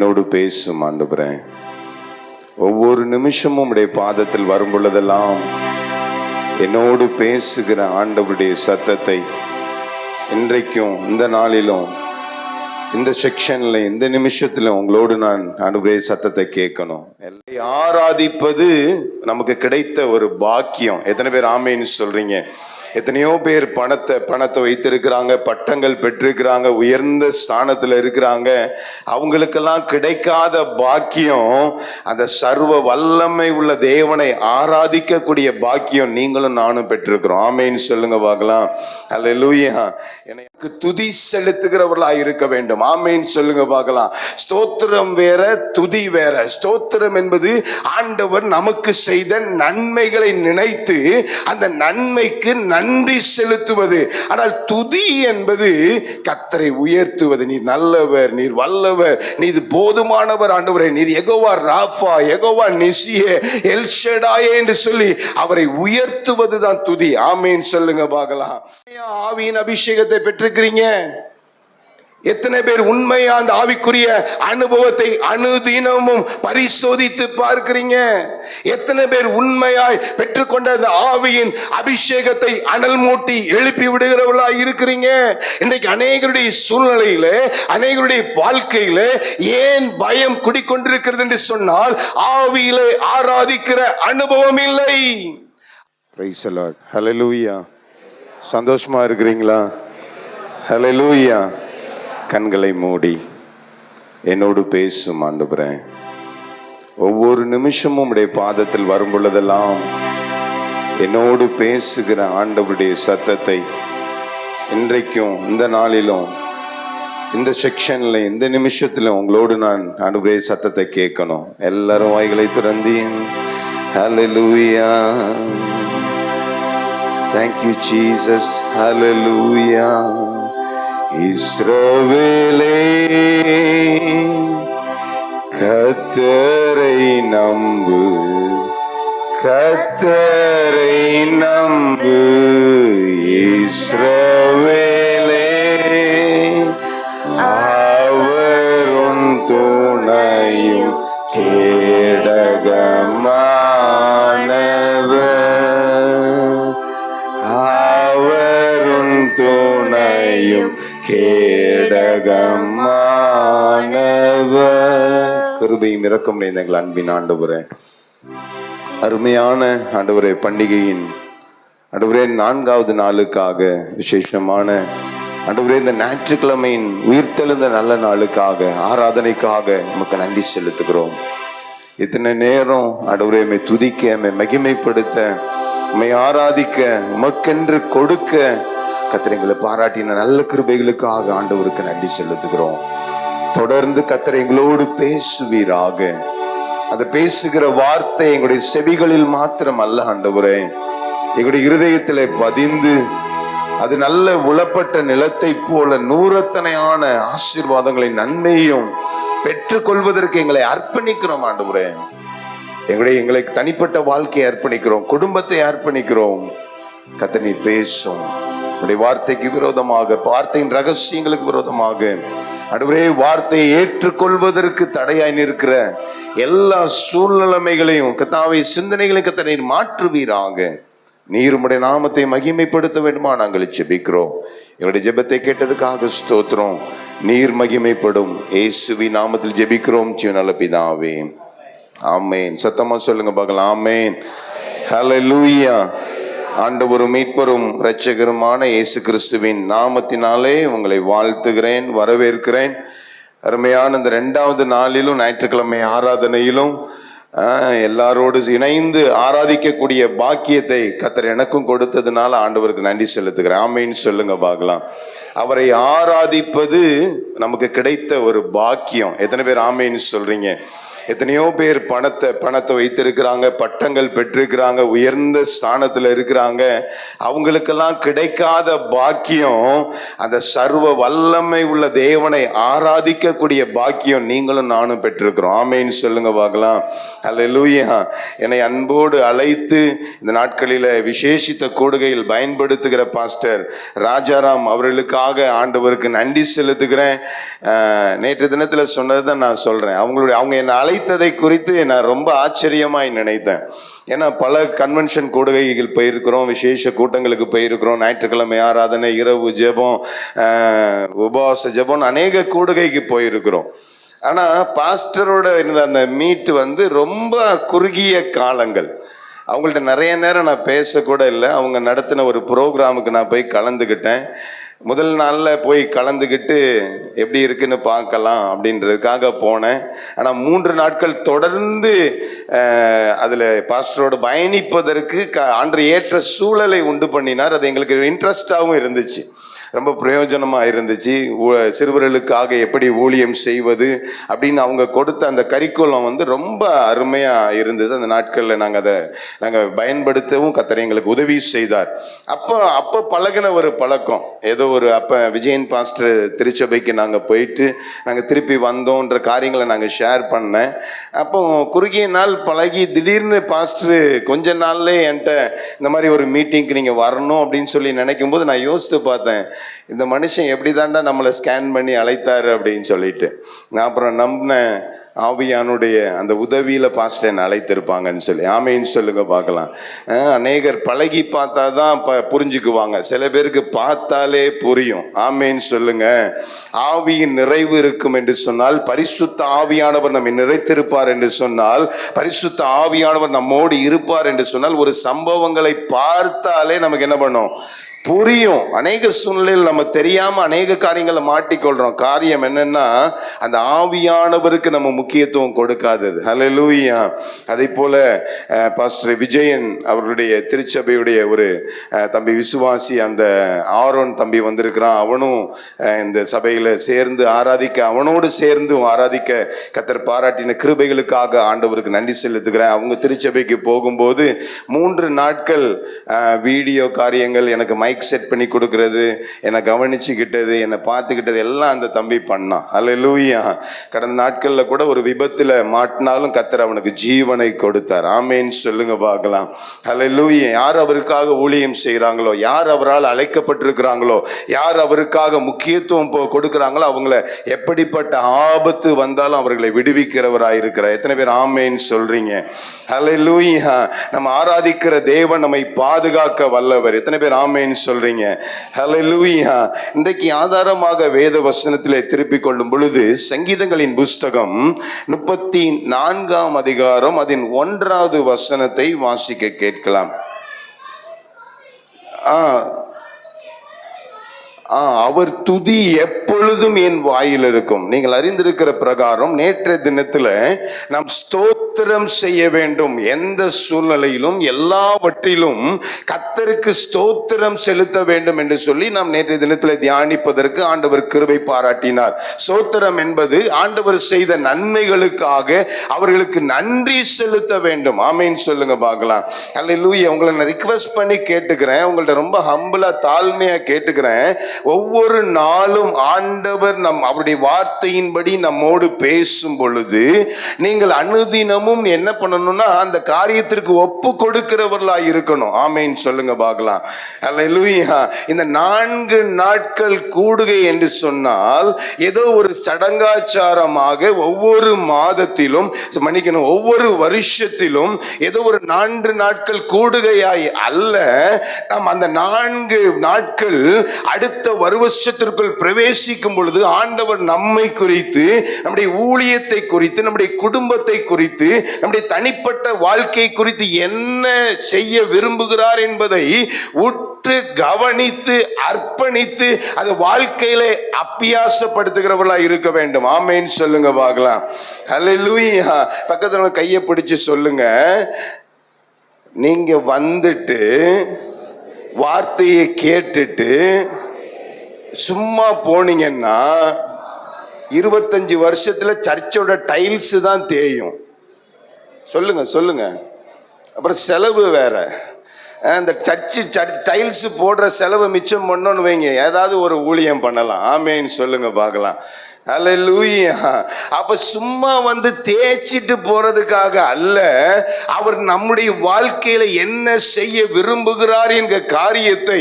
என்னோடு பேசும் ஆண்டவரே. ஒவ்வொரு நிமிஷமும் உடைய பாதத்தில் வரும் பொழுதெல்லாம் என்னோடு பேசுகிற ஆண்டவருடைய சத்தத்தை இன்றைக்கும் இந்த நாளிலும் இந்த செக்ஷன்ல இந்த நிமிஷத்துல உங்களோடு நான் ஆண்டவருடைய சத்தத்தை கேட்கணும். ஆராதிப்பது நமக்கு கிடைத்த ஒரு பாக்கியம். எத்தனை பேர் ஆமேன்னு சொல்றீங்க? எத்தனையோ பேர் பணத்தை வைத்திருக்கிறாங்க, பட்டங்கள் பெற்றிருக்கிறாங்க, உயர்ந்த ஸ்தானத்துல இருக்கிறாங்க. அவங்களுக்கெல்லாம் கிடைக்காத பாக்கியம் அந்த சர்வ வல்லமை உள்ள தேவனை ஆராதிக்கக்கூடிய பாக்கியம் நீங்களும் நானும் பெற்றிருக்கிறோம். ஆமேன்னு சொல்லுங்க பார்க்கலாம். அல்லேலூயா. எனக்கு துதி செலுத்துகிறவர்களா இருக்க வேண்டும். ஆமேன்னு சொல்லுங்க பார்க்கலாம். ஸ்தோத்திரம் வேற, துதி வேற. ஸ்தோத்திரம் என்பது ஆண்டவர் நமக்கு செய்த நன்மைகளை நினைத்து அந்த நன்மைக்கு நன்றி செலுத்துவது. ஆனால் துதி என்பது கர்த்தரை உயர்த்துவது. நீர் நல்லவர், நீர் வல்லவர், நீர் போதுமானவர் ஆண்டவரே, நீர் யெகோவா ராஃபா, யெகோவா நிசியே, எல் ஷடாயே என்று சொல்லி அவரை உயர்த்துவதுதான் துதி. ஆமேன் சொல்லுங்க பார்க்கலாம். ஆவியின் அபிஷேகத்தை பெற்றிருக்கிறீங்க. எத்தனை பேர் உண்மையா அந்த ஆவிக்குரிய அனுபவத்தை அனுதினமும் பரிசோதித்து பார்க்கிறீங்க? எத்தனை பேர் உண்மையாய் பெற்றுக்கொண்ட அந்த ஆவியின் அபிஷேகத்தை அனல் மூட்டி எழுப்பி விடுகிறவர்களாய் இருக்கிறீங்க? இன்றைக்கு அநேகருடைய சூழ்நிலையில, அநேகருடைய வாழ்க்கையில ஏன் பயம் குடிக்கொண்டிருக்கிறது என்று சொன்னால் ஆவியிலே ஆராதிக்கிற அனுபவம் இல்லை. Praise the lord. ஹல்லேலூயா. சந்தோஷமா இருக்கிறீங்களா? ஹல்லேலூயா. கண்களை மூடி என்னோடு பேசும் ஆண்டவரே. ஒவ்வொரு நிமிஷமும் உடைய பாதத்தில் வரும் பொழுதெல்லாம் என்னோடு பேசுகிற ஆண்டவருடைய சத்தத்தை இன்றைக்கும் இந்த நாளிலும் இந்த செக்ஷன்ல இந்த நிமிஷத்துல உங்களோடு நான் ஆண்டவருடைய சத்தத்தை கேட்கணும். எல்லாரும் வாய்களை திறந்து ஹல்லேலூயா. Thank you Jesus. Hallelujah. இஸ்ரவேலே கர்த்தரை நம்பு, கர்த்தரை நம்பு. இஸ்ரவேலே அவரும் துணையும் கேடகமானவர், அவரும் துணையும் கேடகமானவர். கிருபையும் இரக்கம் நிறைந்த எங்கள் அன்பின் ஆண்டவரே, அருமையான ஆண்டவரே, பண்டிகையின் ஆண்டவரே 4வது நாளுக்காக, விசேஷமான ஆண்டவரே இந்த ஞாயிற்றுக்கிழமையின் உயிர்த்தெழுந்த நல்ல நாளுக்காக, ஆராதனைக்காக உமக்கு நன்றி செலுத்துகிறோம். இத்தனை நேரம் ஆண்டவரே உம்மை துதிக்க, உம்மை மகிமைப்படுத்த, உம்மை ஆராதிக்க, உமக்கென்று கொடுக்க கர்த்தர் எங்களை பாராட்டின நல்ல கிருபைகளுக்காக ஆண்டவருக்கு நன்றி செலுத்துகிறோம். தொடர்ந்து கர்த்தர் எங்களோடு பேசுவீராக. அது பேசுகிற வார்த்தை எங்களுடைய செவிகளில் மாத்திரம் அல்ல ஆண்டவரே, எங்களுடைய இருதயத்திலே பதிந்து அது நல்ல உளப்பட்ட நிலத்தை போல நூறத்தனையான ஆசீர்வாதங்களை நன்மையும் பெற்றுக்கொள்வதற்கு எங்களை அர்ப்பணிக்கிறோம் ஆண்டவரே. எங்களை தனிப்பட்ட வாழ்க்கையை அர்ப்பணிக்கிறோம், குடும்பத்தை அர்ப்பணிக்கிறோம். கர்த்தர் நீர் பேசும். உடைய வார்த்தைக்கு விரோதமாக, வார்த்தையின் ரகசியங்களுக்கு விரோதமாக ஆண்டவரே வார்த்தையை ஏற்றுக்கொள்வதற்கு தடையாய் நிற்கிற எல்லா சூழ்நிலைமைகளையும் கர்த்தாவே சிந்தனைகளையும் கர்த்தர் நீர் மாற்றுவீராக. நீர் உம்முடைய நாமத்தை மகிமைப்படுத்த வேண்டுமா நாங்கள் ஜெபிக்கிறோம். எங்களுடைய ஜெபத்தை கேட்டதுக்காக ஸ்தோத்திரம். நீர் மகிமைப்படும் இயேசுவின் நாமத்தில் ஜெபிக்கிறோம் ஜீவனுள்ள பிதாவே, ஆமேன். சத்தமா சொல்லுங்க பார்க்கலாம். ஆமேன். ஹல்லேலூயா. ஆண்டவரும் மீட்பரும் இரட்சகருமான இயேசு கிறிஸ்துவின் நாமத்தினாலே உங்களை வாழ்த்துகிறேன், வரவேற்கிறேன். அருமையான இந்த 2வது நாளிலும் ஞாயிற்றுக்கிழமை ஆராதனையிலும் எல்லாரோடு இணைந்து ஆராதிக்கக்கூடிய பாக்கியத்தை கர்த்தர் எனக்கும் கொடுத்ததுனால ஆண்டவருக்கு நன்றி செலுத்துகிறேன். ஆமேன்னு சொல்லுங்க பார்க்கலாம். அவரை ஆராதிப்பது நமக்கு கிடைத்த ஒரு பாக்கியம். எத்தனை பேர் ஆமேன்னு சொல்றீங்க? எத்தனையோ பேர் பணத்தை வைத்திருக்கிறாங்க, பட்டங்கள் பெற்றிருக்கிறாங்க, உயர்ந்த ஸ்தானத்துல இருக்கிறாங்க. அவங்களுக்கெல்லாம் கிடைக்காத பாக்கியம் அந்த சர்வ வல்லமை உள்ள தேவனை ஆராதிக்கக்கூடிய பாக்கியம் நீங்களும் நானும் பெற்றிருக்கிறோம். ஆமேன்னு சொல்லுங்க பார்க்கலாம். அல்லேலூயா. என்னை அன்போடு அழைத்து இந்த நாட்களில் விசேஷித்த கூடுகையில் பயன்படுத்துகிற பாஸ்டர் ராஜாராம் அவர்களுக்காக ஆண்டவருக்கு நன்றி செலுத்துகிறேன். நேற்று தினத்தில் சொன்னது தான் நான் சொல்கிறேன். அவங்க என்னை அழைத்ததை குறித்து நான் ரொம்ப ஆச்சரியமாய் நினைத்தேன். ஏன்னா பல கன்வென்ஷன் கூடுகைகள் போயிருக்கிறோம், விசேஷ கூட்டங்களுக்கு போயிருக்கிறோம், ஞாயிற்றுக்கிழமை ஆராதனை, இரவு ஜெபம், உபவாச ஜெபம், அநேக கூடுகைக்கு போயிருக்கிறோம். ஆனால் பாஸ்டரோட இருந்த அந்த மீட் ரொம்ப குறுகிய காலங்கள். அவங்கள்ட்ட நிறைய நேரம் நான் பேசக்கூட இல்லை. அவங்க நடத்தின ஒரு ப்ரோக்ராமுக்கு நான் போய் கலந்துக்கிட்டேன். முதல் நாளில் போய் கலந்துக்கிட்டு எப்படி இருக்குன்னு பார்க்கலாம் அப்படின்றதுக்காக போனேன். ஆனால் 3 நாட்கள் தொடர்ந்து அதில் பாஸ்டரோடு பயணிப்பதற்கு ஆண்டு ஏற்ற சூழலை உண்டு பண்ணினார். அது எங்களுக்கு இன்ட்ரெஸ்டாகவும் இருந்துச்சு, ரொம்ப பிரயோஜனமாக இருந்துச்சு. சிறுவர்களுக்காக எப்படி ஊழியம் செய்வது அப்படின்னு அவங்க கொடுத்த அந்த கரிக்குலம் ரொம்ப அருமையாக இருந்தது. அந்த நாட்களில் நாங்கள் பயன்படுத்தவும் கர்த்தர் எங்களுக்கு உதவி செய்தார். அப்போ பழகின ஒரு பழக்கம் ஏதோ அப்போ விஜயன் பாஸ்டர் திருச்சபைக்கு நாங்கள் போயிட்டு நாங்கள் திருப்பி வந்தோன்ற காரியங்களை நாங்கள் ஷேர் பண்ணேன். அப்போ குறுகிய நாள் பழகி திடீர்னு பாஸ்டர் கொஞ்ச நாள்லேயே என்கிட்ட இந்த மாதிரி ஒரு மீட்டிங்க்கு நீங்கள் வரணும் அப்படின்னு சொல்லி நினைக்கும் போது நான் யோசித்து பார்த்தேன், இந்த மனுஷன் எப்படி தாண்டா நம்மளை ஸ்கேன் பண்ணி அழைத்தாரு அப்படின்னு சொல்லிட்டு. நான் அப்புறம் நம்பினேன், ஆவியானுடைய அந்த உதவியில் பாஸ்டர் என்னை அழைத்திருப்பாங்கன்னு சொல்லி. ஆமைன்னு சொல்லுங்க பார்க்கலாம். அநேகர் பழகி பார்த்தா தான் புரிஞ்சுக்குவாங்க, சில பேருக்கு பார்த்தாலே புரியும். ஆமைன்னு சொல்லுங்க. ஆவியின் நிறைவு இருக்கும் என்று சொன்னால், பரிசுத்த ஆவியானவர் நம்மை நிறைத்திருப்பார் என்று சொன்னால், பரிசுத்த ஆவியானவர் நம்மோடு இருப்பார் என்று சொன்னால், ஒரு சம்பவங்களை பார்த்தாலே நமக்கு என்ன பண்ணும், புரியும். அநேக சூழ்நிலையில் நம்ம தெரியாம அநேக காரியங்களை மாட்டிக்கொள்றோம். காரியம் என்னன்னா, அந்த ஆவியானவருக்கு நம்ம முக்கியத்துவம் கொடுக்காதது. ஹல்லேலூயா. அதே போல பாஸ்டர் விஜயன் அவர்களுடைய திருச்சபையுடைய ஒரு தம்பி விசுவாசி, அந்த ஆரோன் தம்பி வந்திருக்கிறான். அவனும் இந்த சபையில சேர்ந்து ஆராதிக்க, அவனோடு சேர்ந்து ஆராதிக்க கர்த்தர் பாராட்டின கிருபைகளுக்காக ஆண்டவருக்கு நன்றி செலுத்துகிறேன். அவங்க திருச்சபைக்கு போகும்போது 3 நாட்கள் வீடியோ காரியங்கள், எனக்கு மைக் செட் பண்ணி கொடுக்கறது, என்னை கவனிச்சுக்கிட்டது, என்னை பார்த்துக்கிட்டது எல்லாம் அந்த தம்பி பண்ணான். அல்லேலூயா. கடந்த நாட்களில் கூட ஒரு விபத்தில் மாட்டினாலும் கர்த்தர் அவனுக்கு ஜீவனை கொடுத்தார். ஆமேன்னு சொல்லுங்க பார்க்கலாம். அல்லேலூயா. யார் அவருக்காக ஊழியம் செய்கிறாங்களோ, யார் அவரால் அழைக்கப்பட்டிருக்கிறாங்களோ, யார் அவருக்காக முக்கியத்துவம் கொடுக்குறாங்களோ, அவங்கள எப்படிப்பட்ட ஆபத்து வந்தாலும் அவர்களை விடுவிக்கிறவராக இருக்கிறார். எத்தனை பேர் ஆமேன்னு சொல்றீங்க? அல்லேலூயா. நம்ம ஆராதிக்கிற தேவன் நம்மை பாதுகாக்க வல்லவர். எத்தனை பேர் ஆமேன்னு சொல்றீங்க? ஹல்லேலூயா. இன்றைக்கு ஆதாரமாக வேத வசனத்திலே திருப்பிக் கொள்ளும் பொழுது, சங்கீதங்களின் புஸ்தகம் 34ஆம் அதிகாரம் அதன் 1வது வசனத்தை வாசிக்க கேட்கலாம். அவர் துதி எப்பொழுதும் என் வாயில் இருக்கும். நீங்கள் அறிந்திருக்கிற பிரகாரம் நேற்றைய தினத்துல நாம் ஸ்தோத்திரம் செய்ய வேண்டும். எந்த சூழ்நிலையிலும் எல்லாவற்றிலும் கர்த்தருக்கு ஸ்தோத்திரம் செலுத்த வேண்டும் என்று சொல்லி நாம் நேற்றைய தினத்துல தியானிப்பதற்கு ஆண்டவர் கிருபை பாராட்டினார். ஸ்தோத்திரம் என்பது ஆண்டவர் செய்த நன்மைகளுக்காக அவர்களுக்கு நன்றி செலுத்த வேண்டும். ஆமேன்னு சொல்லுங்க பார்க்கலாம். அல்லேலூயா. உங்களை நான் ரிக்வெஸ்ட் பண்ணி கேட்டுக்கிறேன், உங்கள்ட்ட ரொம்ப ஹம்பிளா தாழ்மையா கேட்டுக்கிறேன். ஒவ்வொரு நாளும் ஆண்டவர் அவருடைய வார்த்தையின்படி நம்மோடு பேசும் பொழுது நீங்கள் அனுதினமும் என்ன பண்ணணும்னா, அந்த காரியத்திற்கு ஒப்பு கொடுக்கிறவர்களாக இருக்கணும். ஆமேன்னு சொல்லுங்க பார்க்கலாம். அல்லேலூயா. இந்த 4 நாட்கள் கூடுகை என்று சொன்னால் ஏதோ ஒரு சடங்காச்சாரமாக ஒவ்வொரு மாதத்திலும், ஒவ்வொரு வருஷத்திலும் ஏதோ ஒரு 4 நாட்கள் கூடுகையாய் அல்ல. நாம் அந்த 4 நாட்கள் அடுத்த வருஷத்திற்குள் பிரவேசிக்கும் பொழுது ஆண்டவர் நம்மை குறித்து, நம்முடைய ஊழியத்தை குறித்து, நம்முடைய குடும்பத்தை குறித்து, நம்முடைய தனிப்பட்ட வாழ்க்கை குறித்து என்ன செய்ய விரும்புகிறார் என்பதை உற்று கவனித்து அர்ப்பணித்து அது வாழ்க்கையிலே அபியாசப்படுத்துகிறவர்களா இருக்க வேண்டும். ஆமேன்னு சொல்லுங்க பார்க்கலாம். அல்லேலூயா. பக்கத்துல கையை பிடிச்சு சொல்லுங்க, நீங்க வந்துட்டு வார்த்தையை கேட்டுட்டு சும்மா போனீங்கன்னா 25 வருஷத்துல சர்ச்சோட டைல்ஸ் தான் தேயும். சொல்லுங்க சொல்லுங்க. அப்புறம் செலவு வேற. அந்த டைல்ஸ் போடுற செலவு மிச்சம் பண்ணோன்னு வைங்க, ஏதாவது ஒரு ஊழியம் பண்ணலாம். ஆமேன்னு சொல்லுங்க பார்க்கலாம். அல்லேலூயா. அப்ப சும்மா வந்து தேய்ச்சிட்டு போறதுக்காக அல்ல, அவர் நம்முடைய வாழ்க்கையில என்ன செய்ய விரும்புகிறார் என்கிற காரியத்தை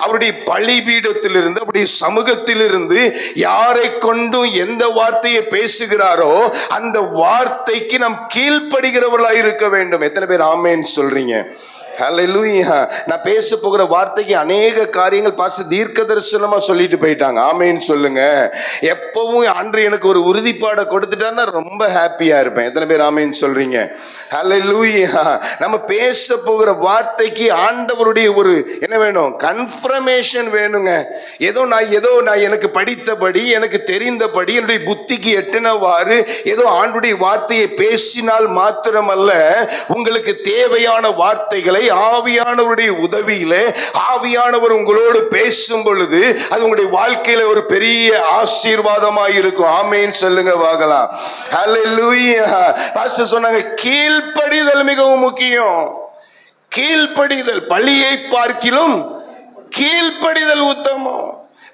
அவருடைய பலிபீடத்திலிருந்து, அவருடைய சமூகத்திலிருந்து யாரை கொண்டும் எந்த வார்த்தையை பேசுகிறாரோ அந்த வார்த்தைக்கு நாம் கீழ்ப்படுகிறவர்களாக இருக்க வேண்டும். எத்தனை பேர் ஆமென் சொல்றீங்க? ஹல்லேலூயா. நான் பேச போகிற வார்த்தைக்கு அநேக காரியங்கள் பாஸ்டர் தீர்க்க தரிசனமா சொல்லிட்டு போயிட்டாங்க. ஆமென் சொல்லுங்க. எப்பவும் ஆண்டவர் எனக்கு ஒரு உறுதிப்பாடை கொடுத்துட்டான்னா ரொம்ப ஹாப்பியா இருப்பேன். எத்தனை பேர் ஆமென் சொல்றீங்க? ஹல்லேலூயா. நம்ம பேச போகிற வார்த்தைக்கு ஆண்டவருடைய ஒரு என்ன வேணும்? கன்ஃபர்மேஷன் வேணுங்க. ஏதோ நான் எனக்கு படித்தபடி, எனக்கு தெரிந்தபடி, என்னுடைய புத்திக்கு எட்டினவாறு ஏதோ ஆண்டவருடைய வார்த்தையை பேசினால் மாத்திரமல்ல, உங்களுக்கு தேவையான வார்த்தைகளை ஆவியானவருடைய உதவியிலே ஆவியானவர் உங்களோடு பேசும் பொழுது அது உங்களுடைய வாழ்க்கையில ஒரு பெரிய ஆசீர்வாதமாய் இருக்கும். ஆமென் சொல்லுங்க பார்க்கலாம். ஹல்லேலூயா. பாஸ்டர் சொன்னாங்க கீழ்ப்படிதல் மிகவும் முக்கியம். கீழ்ப்படிதல் பலியை பார்க்கிலும் கீழ்ப்படிதல் உத்தமம்.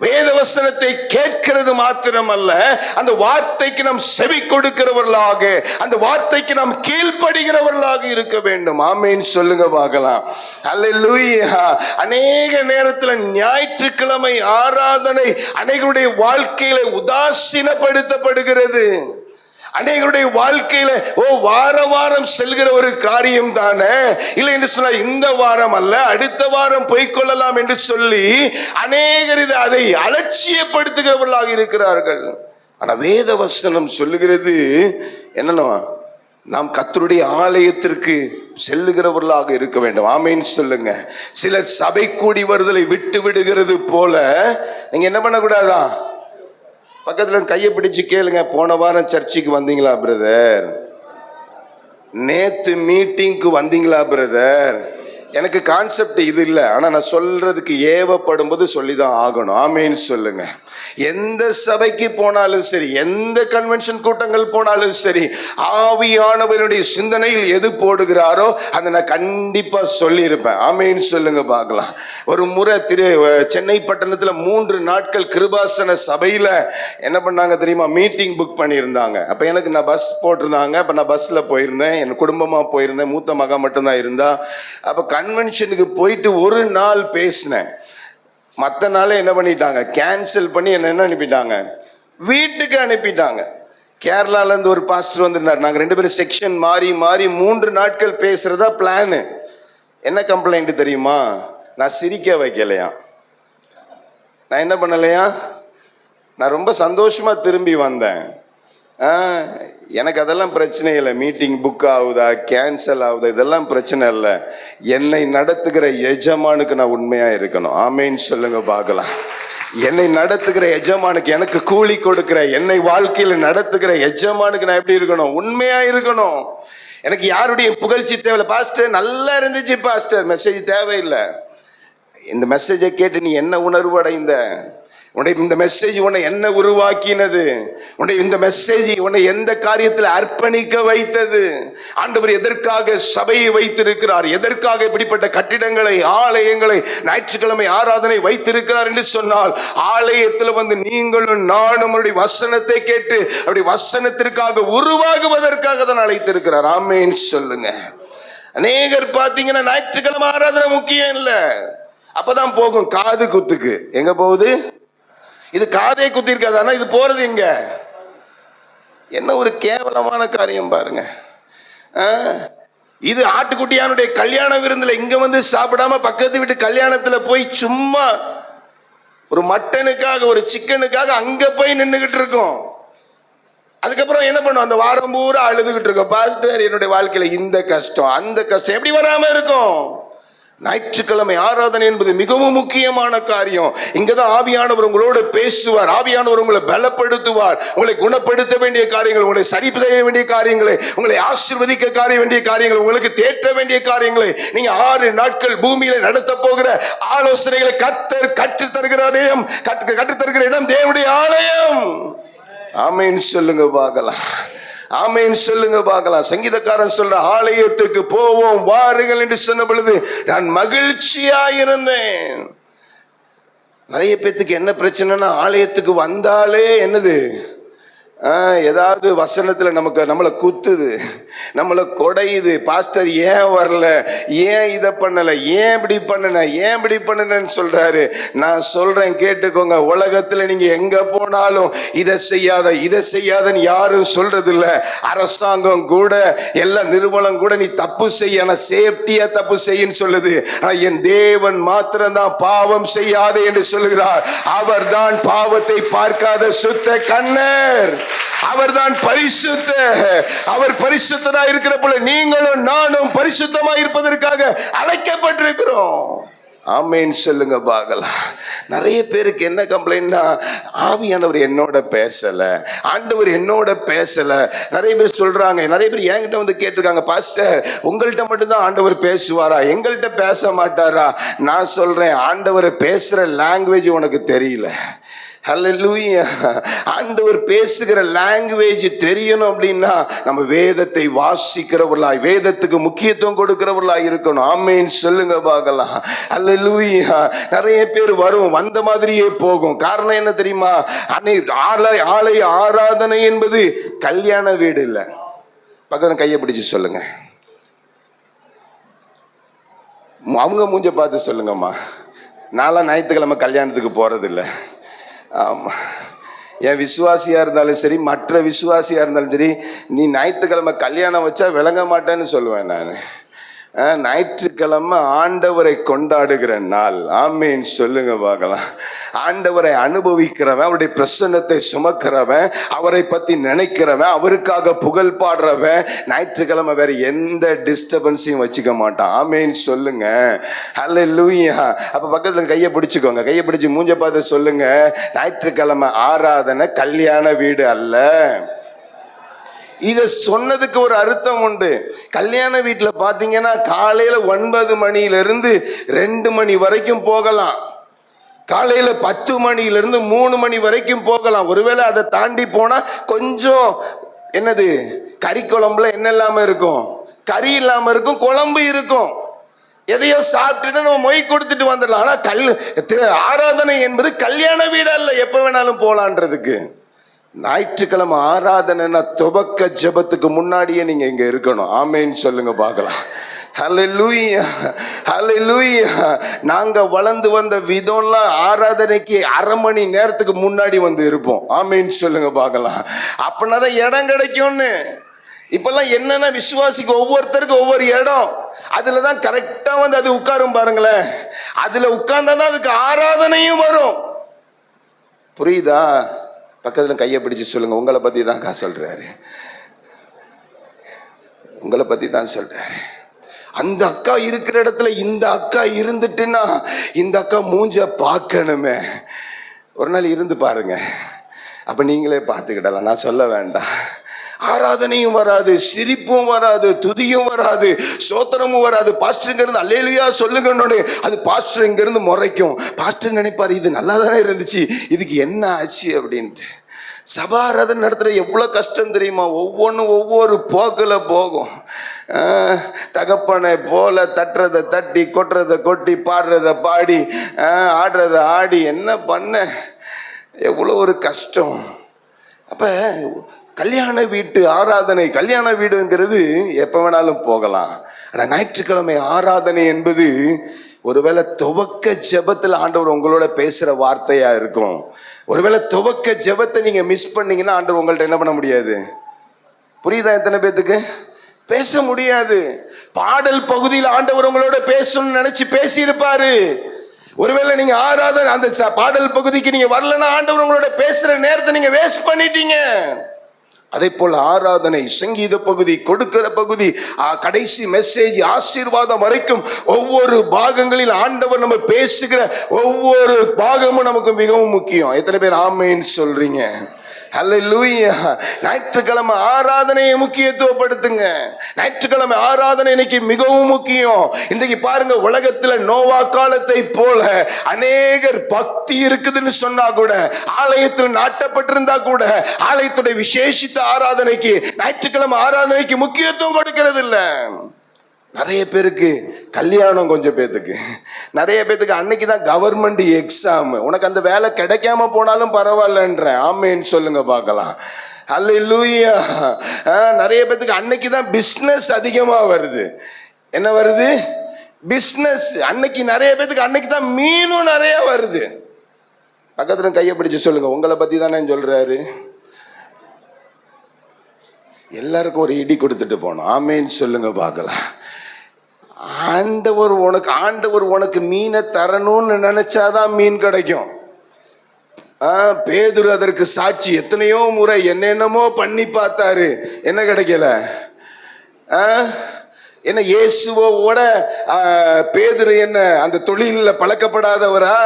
வேத வசனத்தை கேட்கிறது மாத்திரமல்ல, அந்த வார்த்தைக்கு நாம் செவி கொடுக்கிறவர்களாக, அந்த வார்த்தைக்கு நாம் கீழ்ப்படுகிறவர்களாக இருக்க வேண்டும். ஆமென் சொல்லுங்க பார்க்கலாம். அல்லேலூயா. அநேக நேரத்தில் ஞாயிற்றுக்கிழமை ஆராதனை அநேகருடைய வாழ்க்கையில உதாசீனப்படுத்தப்படுகிறது. அநேகருடைய வாழ்க்கையில வார வாரம் செல்கிற ஒரு காரியம் தானே, இல்லை என்று சொன்னால் இந்த வாரம் அல்ல அடுத்த வாரம் போய்கொள்ளலாம் என்று சொல்லி அநேகர் அதை அலட்சியப்படுத்துகிறவர்களாக இருக்கிறார்கள். ஆனா வேத வசனம் சொல்லுகிறது என்னன்னா, நாம் கர்த்தருடைய ஆலயத்திற்கு செல்லுகிறவர்களாக இருக்க வேண்டும். ஆமென் சொல்லுங்க. சிலர் சபை கூடி வருதலை விட்டு விடுகிறது போல நீங்க என்ன பண்ணக்கூடாதா? பக்கத்துல கையை பிடிச்சு கேளுங்க, போன வாரம் சர்ச்சுக்கு வந்தீங்களா பிரதர்? நேத்து மீட்டிங்க்கு வந்தீங்களா பிரதர்? எனக்கு கான்செப்ட் இது இல்லை, ஆனா நான் சொல்றதுக்கு ஏவப்படும் போது சொல்லிதான் ஆகணும். ஆமென் சொல்லுங்க. எந்த சபைக்கு போனாலும் சரி, எந்த கன்வென்ஷன் கூட்டங்கள் போனாலும் சரி, ஆவியானவருடைய சிந்தனையில் எது போடுகிறாரோ அதை நான் கண்டிப்பா சொல்லி இருப்பேன். ஆமென் சொல்லுங்க பார்க்கலாம். ஒரு முறை சென்னை பட்டணத்துல 3 நாட்கள் கிருபாசன சபையில என்ன பண்ணாங்க தெரியுமா? மீட்டிங் புக் பண்ணியிருந்தாங்க. அப்ப எனக்கு நான் பஸ் போட்டிருந்தாங்க. அப்ப நான் பஸ்ல போயிருந்தேன், என் குடும்பமா போயிருந்தேன், மூத்த மகா மட்டும்தான் இருந்தா. அப்ப கன்வென்ஷனுக்கு போயிட்டு ஒரு நாள் பேசினேன். மற்ற நாளே என்ன பண்ணிட்டாங்க? கேன்சல் பண்ணி என்ன அனுப்பிட்டாங்க? வீட்டுக்கு அனுப்பிட்டாங்க. கேரளால இருந்து ஒரு பாஸ்டர் வந்திருந்தார். நாங்க 2 பேரும் செக்ஷன் மாறி 3 நாட்கள் பேசுறதா பிளான். என்ன கம்ப்ளைண்ட் தெரியுமா? நான் சிரிக்க வைக்கலையா, நான் என்ன பண்ணலையா, நான் ரொம்ப சந்தோஷமா திரும்பி வந்தேன். எனக்கு அதெல்லாம் பிரச்சனை இல்லை. மீட்டிங் புக் ஆகுதா கேன்சல் ஆகுதா இதெல்லாம் பிரச்சனை இல்லை. என்னை நடத்துகிற எஜமானுக்கு நான் உண்மையா இருக்கணும். ஆமென் சொல்லுங்க பார்க்கலாம். என்னை நடத்துகிற எஜமானுக்கு, எனக்கு கூலி கொடுக்கிற, என்னை வாழ்க்கையில நடத்துகிற எஜமானுக்கு நான் எப்படி இருக்கணும்? உண்மையா இருக்கணும். எனக்கு யாருடைய புகழ்ச்சி தேவையில்லை. பாஸ்டர் நல்லா இருந்துச்சு பாஸ்டர், மெசேஜ் தேவையில்லை. இந்த மெசேஜை கேட்டு நீ என்ன உணர்வு அடைந்த? உன்னை இந்த மெசேஜ் உன்னை என்ன உருவாக்கினது? உன்னை இந்த மெசேஜ் உன்னை எந்த காரியத்தில் அர்ப்பணிக்க வைத்தது? ஆண்டவர் எதற்காக சபையை வைத்திருக்கிறார்? எதற்காக இப்படிப்பட்ட கட்டிடங்களை, ஆலயங்களை, ஞாயிற்றுக்கிழமை ஆராதனை வைத்திருக்கிறார் என்று சொன்னால், ஆலயத்தில் வந்து நீங்களும் நானும் அவருடைய வசனத்தை கேட்டு அவருடைய வசனத்திற்காக உருவாகுவதற்காக தான் அழைத்திருக்கிறார். ஆமென் சொல்லுங்க. அநேகர் பார்த்தீங்கன்னா ஞாயிற்றுக்கிழமை ஆராதனை முக்கியம் இல்லை, அப்பதான் போகும் காது குத்துக்கு. எங்க போகுது? இது காதே குத்தி இருக்காது, இது போறது எங்க? என்ன ஒரு கேவலமான காரியம் பாருங்க. இது ஆட்டுக்குட்டியானுடைய கல்யாண விருந்துல இங்க வந்து சாப்பிடாம பக்கத்து வீட்டு கல்யாணத்துல போய் சும்மா ஒரு மட்டனுக்காக ஒரு சிக்கனுக்காக அங்க போய் நின்றுகிட்டு இருக்கோம். அதுக்கப்புறம் என்ன பண்ணும்? அந்த வாரம் பூரா அழுதுகிட்டு இருக்கோம், பாஸ்டர் என்னுடைய வாழ்க்கையில இந்த கஷ்டம் அந்த கஷ்டம். எப்படி வராம இருக்கும்? ஞாயிற்றுக்கிழமை ஆராதனை என்பது மிகவும் முக்கியமான காரியம். இங்கதான் ஆவியானவர் உங்களோடு பேசுவார். ஆவியானவர் உங்களை பலப்படுத்துவார். உங்களை குணப்படுத்த வேண்டிய காரியங்கள், உங்களை சரி செய்ய வேண்டிய காரியங்களை, உங்களை ஆசீர்வதிக்க வேண்டிய காரியங்கள், உங்களுக்கு தேற்ற வேண்டிய காரியங்களை நீங்க 6 நாட்கள் பூமியில நடத்த போகிற ஆலோசனைகளை கர்த்தர் கற்றுத்தருகிற இடம் தேவனுடைய ஆலயம். ஆமென் சொல்லுங்க பார்க்கலாம். ஆமென் சொல்லுங்க பார்க்கலாம். சங்கீதக்காரன் சொல்ற, ஆலயத்துக்கு போவோம் வாருங்கள் என்று சொன்ன பொழுது நான் மகிழ்ச்சியா இருந்தேன். நிறைய பேத்துக்கு என்ன பிரச்சனைனா, ஆலயத்துக்கு வந்தாலே என்னது? ஏதாவது வசனத்துல நம்மளை குத்துது, நம்மளை கொடையுது. பாஸ்டர் ஏன் வரல, ஏன் இதை பண்ணல, ஏன் இப்படி பண்ணனன்னு சொல்றாரு. நான் சொல்றேன் கேட்டுக்கோங்க, உலகத்துல நீங்க எங்க போனாலும் இதை செய்யாதன்னு யாரும் சொல்றது இல்ல. அரசாங்கம் கூட, எல்லா நிறுவனம் கூட நீ தப்பு செய்ய, ஆனா சேஃப்டியா தப்பு செய்யன்னு சொல்லுது. ஆனா என் தேவன் மாத்திரம்தான் பாவம் செய்யாதே என்று சொல்லுகிறார். அவர் தான் பாவத்தை பார்க்காத சுத்த கண்ணர். அவர்தான் பரிசுத்த. அவர் பரிசுத்தனா இருக்கிற போல நீங்களும் நானும் பரிசுத்தமா இருப்பதற்காக அழைக்கப்பட்டிருக்கிறோம். ஆமேன் சொல்லுங்க பார்க்கலாம். நிறைய பேருக்கு என்ன கம்ப்ளைண்ட்னா, ஆவியானவர் என்னோட பேசல, ஆண்டவர் என்னோட பேசல. நிறைய பேர் சொல்றாங்க, நிறைய பேர் என்கிட்ட வந்து கேட்டிருக்காங்க, பாஸ்டர் உங்கள்கிட்ட மட்டும்தான் ஆண்டவர் பேசுவாரா, எங்கள்கிட்ட பேச மாட்டாரா? நான் சொல்றேன், ஆண்டவர் பேசுற லாங்குவேஜ் உனக்கு தெரியல. ஹல்லேலூயா. ஆண்டவர் பேசுகிற லாங்குவேஜ் தெரியணும் அப்படின்னா நம்ம வேதத்தை வாசிக்கிறவர்களாய், வேதத்துக்கு முக்கியத்துவம் கொடுக்கிறவர்களாய் இருக்கணும். ஆமேன் சொல்லுங்க பார்க்கலாம். ஹல்லேலூயா. நிறைய பேர் வந்த மாதிரியே போகும். காரணம் என்ன தெரியுமா? ஆலய ஆராதனை என்பது கல்யாண வீடு இல்லை. பக்கத்துல கையை பிடிச்சு சொல்லுங்க, அவங்க மூஞ்ச பார்த்து சொல்லுங்கம்மா, நான்லாம் ஞாயிற்றுக்கிழமை கல்யாணத்துக்கு போறதில்லை. ஆமாம், என் விசுவாசியாக இருந்தாலும் சரி, மற்ற விசுவாசியாக இருந்தாலும் சரி, நீ ஞாயிற்றுக்கிழமை கல்யாணம் வச்சா விளங்க மாட்டேன்னு சொல்லுவேன் நான். ஞாயிற்றுக்கிழமை ஆண்டவரை கொண்டாடுகிற நாள். ஆமேன் சொல்லுங்க பார்க்கலாம். ஆண்டவரை அனுபவிக்கிறவன், அவருடைய பிரசன்னத்தை சுமக்கிறவன், அவரை பத்தி நினைக்கிறவன், அவருக்காக புகழ் பாடுறவன் ஞாயிற்றுக்கிழமை வேற எந்த டிஸ்டர்பன்ஸையும் வச்சுக்க மாட்டான். ஆமேன் சொல்லுங்க. ஹல்லேலூயா. அப்ப பக்கத்துல கையை பிடிச்சுக்கோங்க, கையை பிடிச்சு மூஞ்ச பார்த்து சொல்லுங்க, ஞாயிற்றுக்கிழமை ஆராதனை கல்யாண வீடு அல்ல. இத சொன்னதுக்கு ஒரு அர்த்தம் உண்டு. கல்யாண வீட்டுல பாத்தீங்கன்னா காலையில 9 மணியிலிருந்து 2 மணி வரைக்கும் போகலாம், காலையில 10 மணியிலிருந்து 3 மணி வரைக்கும் போகலாம். ஒருவேளை அதை தாண்டி போனா கொஞ்சம் என்னது, கறி குழம்புல என்ன இல்லாம இருக்கும், கறி இல்லாம இருக்கும், குழம்பு இருக்கும். எதையோ சாப்பிட்டுட்டு நம்ம மொய் கொடுத்துட்டு வந்துடலாம். ஆனா ஆராதனை என்பது கல்யாண வீடு அல்ல, எப்ப வேணாலும் போலான்றதுக்கு. ஞாயிற்றுக்கிழமை ஆராதனைனா துவக்க ஜெபத்துக்கு முன்னாடியே நீங்க இங்க இருக்கணும். ஆமேன்னு சொல்லுங்க பார்க்கலாம். ஹல்லேலூயா, ஹல்லேலூயா. நாங்க வளர்ந்து வந்த விதம்லாம் ஆராதனைக்கு அரை மணி நேரத்துக்கு முன்னாடி வந்து இருப்போம். ஆமேன்னு சொல்லுங்க பார்க்கலாம். அப்படின்னாதான் இடம் கிடைக்கும்னு. இப்பெல்லாம் என்னன்னா, விசுவாசிக்கு ஒவ்வொருத்தருக்கும் ஒவ்வொரு இடம், அதுலதான் கரெக்டா வந்து அது உட்காரும் பாருங்களேன். அதுல உட்கார்ந்தாதான் அதுக்கு ஆராதனையும் வரும். புரியுதா? பக்கத்துல கையை பிடிச்சு சொல்லுங்க, உங்களை பத்தி தான் சொல்றாரு, உங்களை பத்தி தான் சொல்றாரு. அந்த அக்கா இருக்கிற இடத்துல இந்த அக்கா இருந்துட்டுன்னா இந்த அக்கா மூஞ்ச பார்க்கணுமே. ஒரு நாள் இருந்து பாருங்க, அப்ப நீங்களே பார்த்துக்கிடலாம், நான் சொல்ல வேண்டாம். ஆராதனையும் வராது, சிரிப்பும் வராது, துதியும் வராது, சோத்திரமும் வராது. பாஸ்டர் இங்க இருந்து அல்லேலூயா சொல்லுங்க, அது பாஸ்டர் இங்க இருந்து முறைக்கும். பாஸ்டர் நினைப்பாரு, இது நல்லா தானே இருந்துச்சு, இதுக்கு என்ன ஆச்சு அப்படின்ட்டு. சபாராதனை நடத்துற எவ்வளவு கஷ்டம் தெரியுமா? ஒவ்வொன்றும் ஒவ்வொரு போக்குல போகும். தகப்பனை போல தட்டுறதை தட்டி, கொட்டுறதை கொட்டி, பாடுறதை பாடி, ஆடுறதை ஆடி என்ன பண்ண, எவ்வளோ ஒரு கஷ்டம். அப்ப கல்யாண வீட்டு ஆராதனை, கல்யாண வீடுங்கிறது எப்ப வேணாலும் போகலாம். ஆனா ஞாயிற்றுக்கிழமை ஆராதனை என்பது ஒருவேளை துவக்க ஜெபத்துல ஆண்டவர் உங்களோட பேசுற வார்த்தையா இருக்கும். ஒருவேளை துவக்க ஜெபத்தை நீங்க மிஸ் பண்ணீங்கன்னா ஆண்டவர் உங்கள்ட்ட என்ன பண்ண முடியாது? புரியுதா? எத்தனை பேத்துக்கு பேச முடியாது. பாடல் பகுதியில் ஆண்டவர் உங்களோட பேசணும்னு நினைச்சு பேசி இருப்பாரு. ஒருவேளை நீங்க ஆராதனை அந்த பாடல் பகுதிக்கு நீங்க வரலன்னா ஆண்டவர் உங்களோட பேசுற நேரத்தை நீங்க வேஸ்ட் பண்ணிட்டீங்க. அதே போல ஆராதனை, சங்கீத பகுதி, கொடுக்கிற பகுதி, கடைசி மெசேஜ், ஆசீர்வாதம் வரைக்கும் ஒவ்வொரு பாகங்களில் ஆண்டவர் நம்ம பேசுகிற ஒவ்வொரு பாகமும் நமக்கு மிகவும் முக்கியம். எத்தனை பேர் ஆமேன்னு சொல்றீங்க? ஹல்லேலூயா. ஞாயிற்றுக்கிழமை ஆராதனையை முக்கியத்துவப்படுத்துங்க. ஞாயிற்றுக்கிழமை ஆராதனை இன்னைக்கு மிகவும் முக்கியம். இன்றைக்கு பாருங்க, உலகத்துல நோவா காலத்தை போல அநேகர் பக்தி இருக்குதுன்னு சொன்னா கூட, ஆலயத்தில் நாட்டப்பட்டிருந்தா கூட, ஆலயத்துடைய விசேஷித்த ஆராதனைக்கு, ஞாயிற்றுக்கிழமை ஆராதனைக்கு முக்கியத்துவம் கொடுக்கிறது இல்லை. நிறைய பேருக்கு கல்யாணம், கொஞ்சம் பேத்துக்கு, நிறைய பேத்துக்கு அன்னைக்கு தான் கவர்மெண்ட் எக்ஸாம். உனக்கு அந்த வேலை கிடைக்காம போனாலும் பரவாயில்லன்ற. ஆமேன்னு சொல்லுங்க பார்க்கலாம். ஹல்லேலூயா. நிறைய பேத்துக்கு அன்னைக்கு தான் பிஸ்னஸ் அதிகமா வருது. என்ன வருது? பிஸ்னஸ். அன்னைக்கு நிறைய பேத்துக்கு அன்னைக்கு தான் மீனும் நிறைய வருது. பக்கத்துல கையை பிடிச்சு சொல்லுங்க, உங்களை பத்தி தானே சொல்றாரு. எல்லாருக்கும் ஒரு இடி கொடுத்துட்டு போனோம். ஆமேன்னு சொல்லுங்க பார்க்கலாம். ஆண்டவர் உனக்கு மீனை தரணும்னு நினைச்சாதான் மீன் கிடைக்கும். பேதுரு அதற்கு சாட்சி. எத்தனையோ முறை என்னென்னமோ பண்ணி பார்த்தாரு, என்ன கிடைக்கல. என்ன இயேசுவோட பேதுரு என்ன அந்த தொழிலில் பழக்கப்படாதவரா?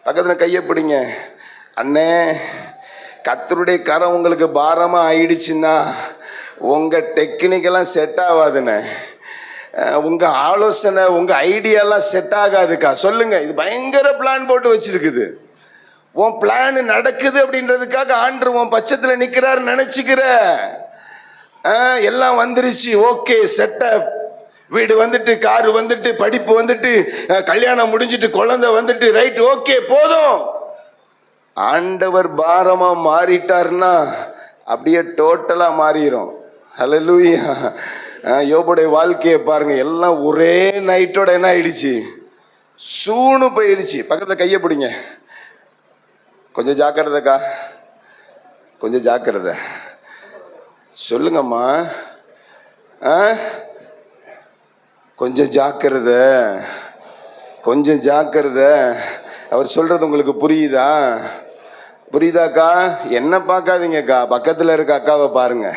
பக்கத்துல கையை பிடிங்க. அண்ணே, கர்த்தருடைய கரம் உங்களுக்கு பாரமா ஆயிடுச்சுன்னா உங்க டெக்னிக்கெல்லாம் செட் ஆகாதுண்ணே. உங்க ஆலோசனை, உங்க ஐடியாலாம் செட் ஆகாதுக்கா. சொல்லுங்க, இது பயங்கர பிளான் போட்டு வச்சிருக்குது. உன் பிளான் நடக்குது அப்படின்றதுக்காக ஆண்டவர் உன் பட்சத்துல நிக்கிறாரு நினைச்சுக்கிற. எல்லாம் வந்துருச்சு, ஓகே, செட்டப். வீடு வந்துட்டு, காரு வந்துட்டு, படிப்பு வந்துட்டு, கல்யாணம் முடிஞ்சிட்டு, குழந்தை வந்துட்டு, ரைட், ஓகே, போதும். ஆண்டவர் பாரமா மாறிட்டார்னா அப்படியே டோட்டலா மாறிடும். ஹல்லேலூயா. யோபுடைய வாழ்க்கையை பாருங்க, எல்லாம் ஒரே நைட்டோட என்ன ஆயிடுச்சு? சூனு போயிடுச்சு. பக்கத்துல கையை பிடிங்க. கொஞ்சம் ஜாக்கிரதைக்கா, கொஞ்சம் ஜாக்கிரதை. சொல்லுங்கம்மா, கொஞ்சம் ஜாக்கிரதை, கொஞ்சம் ஜாக்கிரதை. அவர் சொல்றது உங்களுக்கு புரியுதா? புரியுதாக்கா? என்ன பார்க்காதீங்கக்கா, பக்கத்துல இருக்க அக்காவை பாருங்க,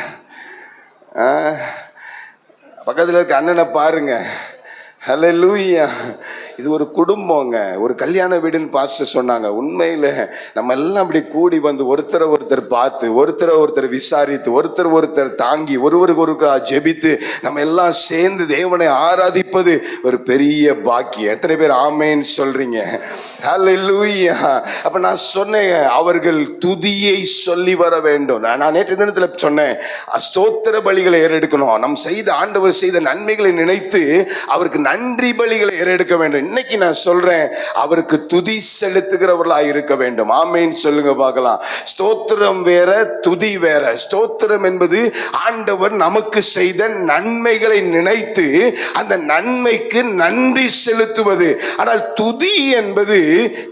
பக்கத்துல இருக்க அண்ணனை பாருங்க. ஹல்லேலூயா. இது ஒரு குடும்பங்க, ஒரு கல்யாண வீடுன்னு பாஸ்டர் சொன்னாங்க. உண்மையில நம்ம எல்லாம் அப்படி கூடி வந்து ஒருத்தரை ஒருத்தர் பார்த்து, ஒருத்தரை ஒருத்தர் விசாரித்து, ஒருத்தர் தாங்கி, ஒருவருக்கு ஒரு ஜெபித்து நம்ம எல்லாம் சேர்ந்து தேவனை ஆராதிப்பது ஒரு பெரிய பாக்கியம். எத்தனை பேர் ஆமேன்னு சொல்றீங்க? ஹல்லேலூயா. அப்ப நான் சொன்னேன், அவர்கள் துதியை சொல்லி வர வேண்டும். நான் நேற்று தினத்துல சொன்னேன், ஸ்தோத்திர பலிகளை ஏறெடுக்கணும். நம் செய்த ஆண்டவர் செய்த நன்மைகளை நினைத்து அவருக்கு நன்றி பலிகளை ஏறெடுக்க வேண்டும். இன்னைக்கு நான் சொல்றேன், அவருக்கு துதி செலுத்துகிறவர்களாய் இருக்க வேண்டும். ஆமேன் சொல்லுங்க பார்க்கலாம். ஸ்தோத்திரம் வேற, துதி வேற. ஸ்தோத்திரம் என்பது ஆண்டவர் நமக்கு செய்த நன்மைகளை நினைத்து அந்த நன்மைக்கு நன்றி செலுத்துவது. ஆனால் துதி என்பது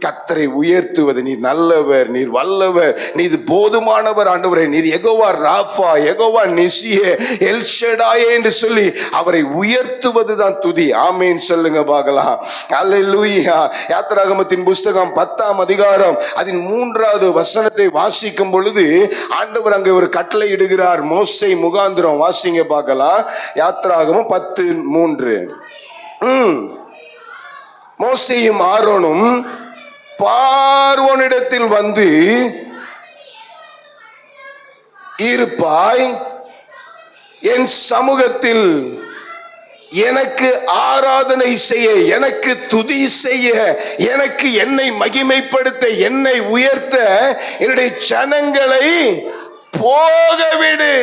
கர்த்தரை உயர்த்துவது. நீர் நல்லவர், நீர் வல்லவர், நீர் போதுமானவர் ஆண்டவரே, நீர் யெகோவா ராஃபா, யெகோவா நிசியே, எல் ஷடாயே என்று சொல்லி அவரை உயர்த்துவது தான் துதி. ஆமேன் சொல்லுங்க பார்க்கலாம். அல்லேலூயா. யாத்திராகமத்தின் புஸ்தகம் 10ஆம் அதிகாரம் அதன் 3வது வசனத்தை வாசிக்கும் பொழுது ஆண்டவர் அங்கே ஒரு கட்டளை இடுகிறார். மோசே முகாந்திரம் வாசிங்க பார்க்கலாம். யாத்திராகமம் 10:3. மோசேயும் ஆரோனும் பார்வோனிடத்தில் வந்து, இருப்பாய், என் சமூகத்தில் எனக்கு ஆராதனை செய்ய, எனக்கு துதி செய்ய, எனக்கு என்னை மகிமைப்படுத்த, என்னை உயர்த்த என்னுடைய ஜனங்களை போகவிடு.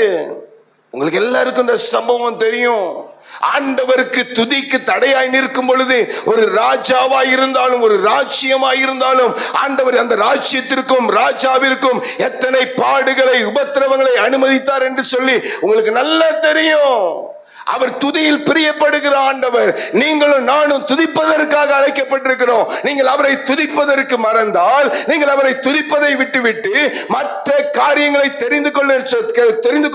உங்களுக்கு எல்லாருக்கும் இந்த சம்பவம் தெரியும். ஆண்டவருக்கு துதிக்கு தடையாய் நிற்கும் பொழுது, ஒரு ராஜாவா இருந்தாலும் ஒரு ராஜ்யமா இருந்தாலும், ஆண்டவர் அந்த ராஜ்யத்திற்கும் ராஜாவிற்கும் எத்தனை பாடுகளை, உபத்திரவங்களை அனுமதித்தார் என்று சொல்லி உங்களுக்கு நல்லா தெரியும். அவர் துதியில் பிரியப்படுகிற ஆண்டவர். நீங்களும் நானும் துதிப்பதற்காக அழைக்கப்பட்டிருக்கிறோம். நீங்கள் அவரை துதிப்பதற்கு மறந்தால், நீங்கள் அவரை துதிப்பதை விட்டுவிட்டு மற்ற காரியங்களை தெரிந்து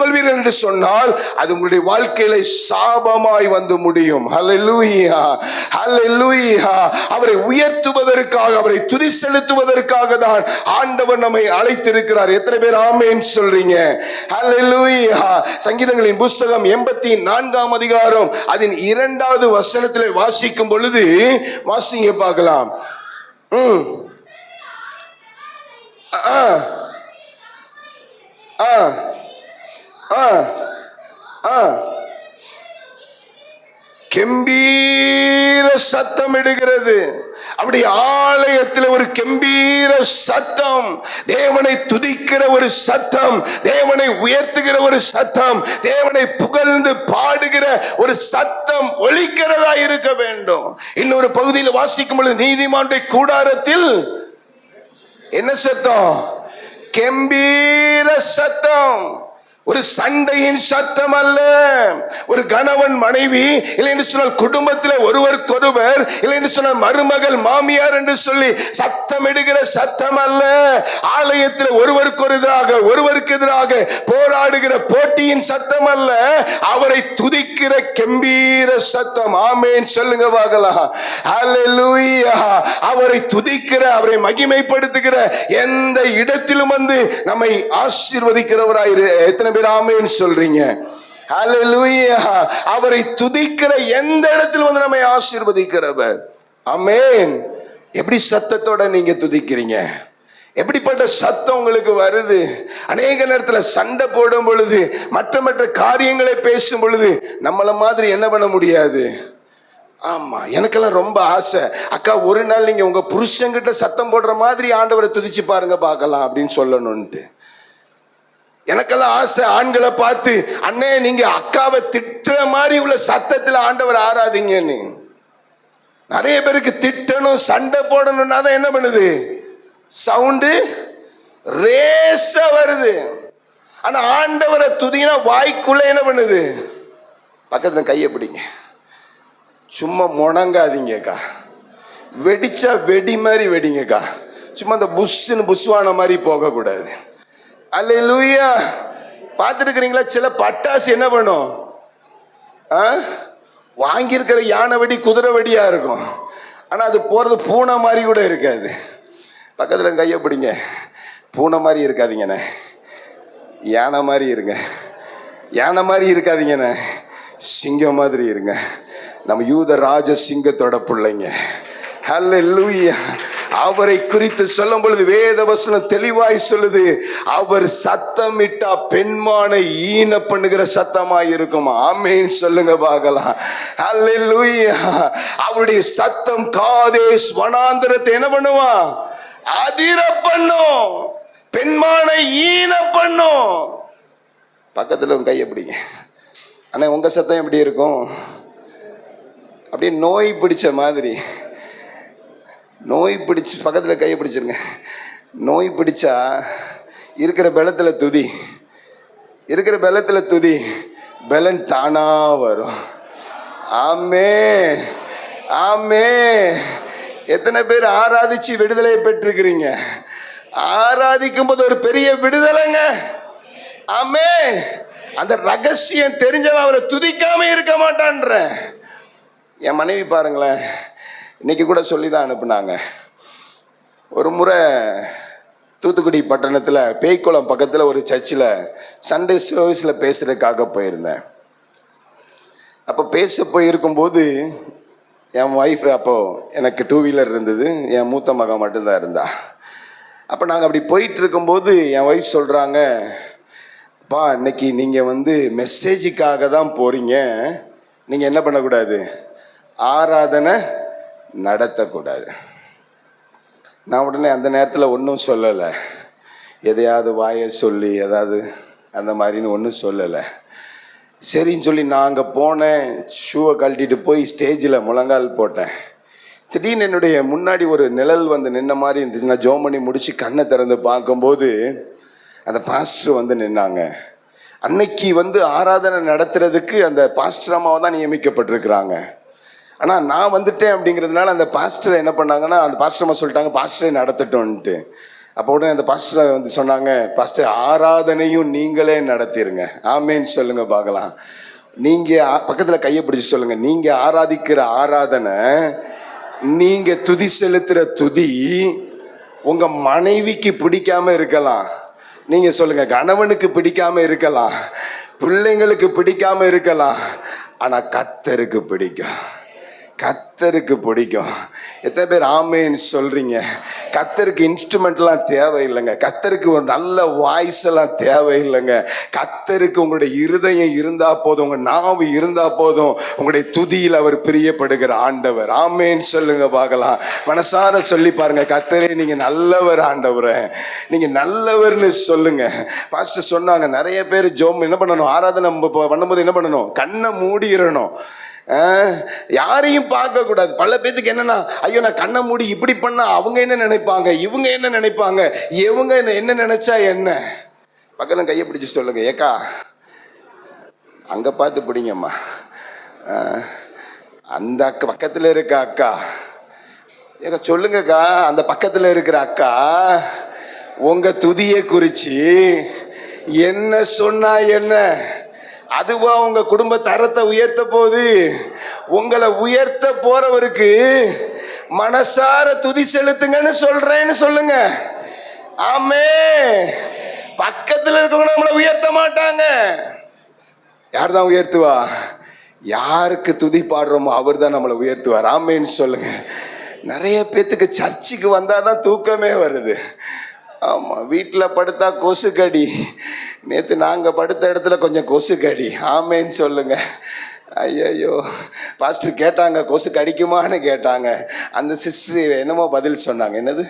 கொள்வீர்கள் என்று சொன்னால், அது உங்களுடைய வாழ்க்கையில சாபமாய் வந்து முடியும். ஹல்லேலூயா, ஹல்லேலூயா. அவரை உயர்த்துவதற்காக, அவரை துதி செலுத்துவதற்காக தான் ஆண்டவர் நம்மை அழைத்திருக்கிறார். எத்தனை பேர் ஆமென் சொல்றீங்க? ஹல்லேலூயா. சங்கீதங்களின் புஸ்தகம் 84ஆம் அதிகாரம் அதன் 2வது வசனத்திலே வாசிக்கும் பொழுது, வாசிங்க பார்க்கலாம். கெம்பீர சத்தம் இடுகிறது. அப்படி ஆலயத்தில் ஒரு கெம்பீர சத்தம், தேவனை துதிக்கிற ஒரு சத்தம், தேவனை உயர்த்துகிற ஒரு சத்தம், தேவனை புகழ்ந்து பாடுகிற ஒரு சத்தம் ஒலிக்கிறதா இருக்க வேண்டும். இன்னொரு பகுதியில் வாசிக்கும் பொழுது, நீதிமானுடைய கூடாரத்தில் என்ன சத்தம்? கெம்பீர சத்தம். ஒரு சண்டையின் சத்தம் அல்ல. ஒரு கணவன் மனைவி, இல்லை என்று சொன்னால் குடும்பத்தில் ஒருவருக்கொருவர், இல்லை என்று சொன்னால் மருமகள் மாமியார் என்று சொல்லி சத்தம் எடுக்கிற சத்தம் அல்ல. ஆலயத்தில் ஒருவருக்கு எதிராக போராடுகிற போட்டியின் சத்தம் அல்ல. அவரை துதிக்கிற கெம்பீர சத்தம். ஆமென் சொல்லுங்க பார்க்கலாம். ஹல்லேலூயா. அவரை துதிக்கிற, அவரை மகிமைப்படுத்துகிற எந்த இடத்திலும் வந்து நம்மை ஆசீர்வதிக்கிறவராயிரு. எத்தனை பேர் ஆமென் சொல்றீங்க? ஹல்லேலூயா. அவரை துதிக்கிற எந்த இடத்தில் வந்து நம்மை ஆசீர்வதிக்கிறவர். ஆமென். எப்படி சத்தத்தோட நீங்க துதிக்கிறீங்க? எப்படிப்பட்ட சத்தம் உங்களுக்கு வருது? அநேக நேரத்தில் சண்டை போடும் பொழுது, மற்ற காரியங்களை பேசும் பொழுது நம்மள மாதிரி என்ன பண்ண முடியாது. ஆமா, எனக்கெல்லாம் ரொம்ப ஆசை, அக்கா ஒரு நாள் நீங்க உங்க புருஷன்கிட்ட சத்தம் போடுற மாதிரி ஆண்டவரை துதிச்சு பாருங்க பார்க்கலாம் அப்படின்னு சொல்லணும்ட்டு. எனக்கெல்லாம் ஆசை, ஆண்களை பார்த்து அண்ணே நீங்க அக்காவை திட்டுற மாதிரி உள்ள சத்தத்தில் ஆண்டவர் ஆராதிங்கன்னு. நிறைய பேருக்கு திட்டணும், சண்டை போடணும்னா தான் என்ன பண்ணுது, சவுண்டு ரேசா வருது. ஆனா ஆண்டவரை துதினா வாய்க்குள்ள என்ன பண்ணுது, பக்கத்துல கையை பிடிங்க, சும்மா முணங்காதீங்கக்கா, வெடிச்சா வெடி மாதிரி வெடிங்கக்கா, சும்மா அந்த புஷ்ஷுன்னு புஷ்வான மாதிரி போகக்கூடாது. அல்லேலூயா. பார்த்துருக்கிறீங்களா, சில பட்டாசு என்ன பண்ணும், வாங்கியிருக்கிற யானை வெடி குதிரை வெடியா இருக்கும், ஆனா அது போறது பூனை மாதிரி கூட இருக்காது. பக்கத்தில் கையை பிடிங்க, பூனை மாதிரி இருக்காதீங்கண்ணே, யானை மாதிரி இருங்க. யானை மாதிரி இருக்காதீங்கண்ணே, சிங்கம் மாதிரி இருங்க. நம்ம யூத ராஜ சிங்கத்தோட பிள்ளைங்க. ஹல்லேலூயா. அவரை குறித்து சொல்லும் பொழுது வேத வசனம் தெளிவாய் சொல்லுது, அவர் சத்தமிட்டா பெண்மான ஈன பண்ணுகிற சத்தமாய் இருக்கும். ஆமென் சொல்லுங்க பார்க்கலாம். ஹல்லேலூயா. அவருடைய சத்தம் காதேஸ் வனாந்தரத்தை என்ன பண்ணுவான், அதிர பண்ணும், பெண்மான ஈன பண்ணும். பக்கத்துல உங்க கையை பிடிங்க. ஆனா உங்க சத்தம் எப்படி இருக்கும், அப்படியே நோய் பிடிச்ச மாதிரி. நோய் பிடிச்சு பக்கத்தில் கையை பிடிச்சிருங்க. நோய் பிடிச்சா இருக்கிற பலத்தில் துதி, இருக்கிற பலத்தில் துதி, பலன் தானா வரும். ஆமே ஆமே. எத்தனை பேர் ஆராதிச்சு விடுதலை பெற்றிருக்கிறீங்க? ஆராதிக்கும் போது ஒரு பெரிய விடுதலைங்க. ஆமே. அந்த ரகசியம் தெரிஞ்சவன் அவரை துதிக்காம இருக்க மாட்டான்ற. என் மனைவி பாருங்களேன், இன்னைக்கு கூட சொல்லி தான் அனுப்புனாங்க. ஒரு முறை தூத்துக்குடி பட்டணத்தில் பேய்க்குளம் பக்கத்தில் ஒரு சர்ச்சில் சண்டே சர்வீஸில் பேசுகிறதுக்காக போயிருந்தேன். அப்போ பேச போயிருக்கும்போது என் ஒய்ஃப், அப்போது எனக்கு 2 வீலர் இருந்தது, என் மூத்த மகன் மட்டும்தான் இருந்தா. அப்போ நாங்கள் அப்படி போயிட்டு இருக்கும்போது என் ஒய்ஃப் சொல்கிறாங்க, அப்பா இன்னைக்கு நீங்கள் வந்து மெசேஜுக்காக தான் போகிறீங்க, நீங்கள் என்ன பண்ணக்கூடாது, ஆராதனை நடத்தக்கூடாது. நான் உடனே அந்த நேரத்தில் ஒன்றும் சொல்லலை, எதையாவது வாயை சொல்லி ஏதாவது அந்த மாதிரின்னு ஒன்றும் சொல்லலை. சரின்னு சொல்லி நான் அங்கே போனேன், ஷூவை கழட்டிட்டு போய் ஸ்டேஜில் முழங்கால் போட்டேன். திடீர்னு என்னுடைய முன்னாடி ஒரு நிழல் வந்து நின்ன மாதிரி இருந்துச்சு. நான் ஜோம் பண்ணி முடித்து கண்ணை திறந்து பார்க்கும்போது அந்த பாஸ்டர் வந்து நின்னாங்க. அன்னைக்கு வந்து ஆராதனை நடத்துறதுக்கு அந்த பாஸ்டர் அம்மாவை தான் நியமிக்கப்பட்டிருக்கிறாங்க. ஆனால் நான் வந்துட்டேன் அப்படிங்கிறதுனால அந்த பாஸ்டரை என்ன பண்ணாங்கன்னா, அந்த பாஸ்டர் அம்மா சொல்லிட்டாங்க பாஸ்டரை நடத்தட்டோன்ட்டு. அப்போ உடனே அந்த பாஸ்டரை வந்து சொன்னாங்க, பாஸ்டர் ஆராதனையும் நீங்களே நடத்திடுங்க. ஆமேன்னு சொல்லுங்க பார்க்கலாம். நீங்கள் பக்கத்தில் கையை பிடிச்சி சொல்லுங்க, நீங்கள் ஆராதிக்கிற ஆராதனை, நீங்கள் துதி செலுத்துகிற துதி உங்கள் மனைவிக்கு பிடிக்காம இருக்கலாம், நீங்கள் சொல்லுங்க கணவனுக்கு பிடிக்காம இருக்கலாம், பிள்ளைங்களுக்கு பிடிக்காம இருக்கலாம், ஆனால் கர்த்தருக்கு பிடிக்கும். கர்த்தருக்கு பிடிக்கும். எத்தனை பேர் ஆமேன்னு சொல்றீங்க? கர்த்தருக்கு இன்ஸ்ட்ருமெண்ட்லாம் தேவையில்லைங்க, கர்த்தருக்கு ஒரு நல்ல வாய்ஸ் எல்லாம் தேவையில்லைங்க. கர்த்தருக்கு உங்களுடைய இருதயம் இருந்தா போதும், உங்க நாவு இருந்தா போதும். உங்களுடைய துதியில் அவர் பிரியப்படுகிற ஆண்டவர். ஆமேன்னு சொல்லுங்க பார்க்கலாம். மனசார சொல்லி பாருங்க, கர்த்தரே நீங்க நல்லவர் ஆண்டவரே, நீங்க நல்லவர்னு சொல்லுங்க. பாஸ்டர் சொன்னாங்க, நிறைய பேர் ஜோம் என்ன பண்ணணும், ஆராதனை பண்ணும்போது என்ன பண்ணணும், கண்ணை மூடிடணும், யாரையும் பார்க்க பயப்படக்கூடாது. பல பேத்துக்கு என்னன்னா, ஐயோ நான் கண்ணை மூடி இப்படி பண்ணா அவங்க என்ன நினைப்பாங்க, இவங்க என்ன நினைப்பாங்க, இவங்க என்ன நினைச்சா என்ன. பக்கத்துல கையை பிடிச்சி சொல்லுங்க, ஏக்கா அங்க பார்த்து பிடிங்கம்மா, அந்த அக்கா பக்கத்துல இருக்க அக்கா, ஏக்கா சொல்லுங்கக்கா, அந்த பக்கத்துல இருக்கிற அக்கா உங்க துதியை குறிச்சு என்ன சொன்னா என்ன, அதுவா உங்க குடும்ப தரத்தை உயர்த்த போகுது? உங்களை உயர்த்த போறவருக்கு மனசார துதி செலுத்துங்கன்னு சொல்றேன்னு சொல்லுங்க. ஆமே. பக்கத்துல இருக்கவங்க நம்மளை உயர்த்த மாட்டாங்க. யார் தான் உயர்த்துவா? யாருக்கு துதி பாடுறோமோ அவர் தான் நம்மளை உயர்த்துவார். ஆமேன்னு சொல்லுங்க. நிறைய பேத்துக்கு சர்ச்சுக்கு வந்தாதான் தூக்கமே வருது. ஆமாம், வீட்டில் படுத்தா கொசு கடி. நேற்று நாங்கள் படுத்த இடத்துல கொஞ்சம் கொசு கடி. ஆமேன்னு சொல்லுங்க. ஐயோ, பாஸ்டர் கேட்டாங்க கொசு கடிக்குமான்னு கேட்டாங்க. அந்த சிஸ்டர் என்னமோ பதில் சொன்னாங்க, என்னது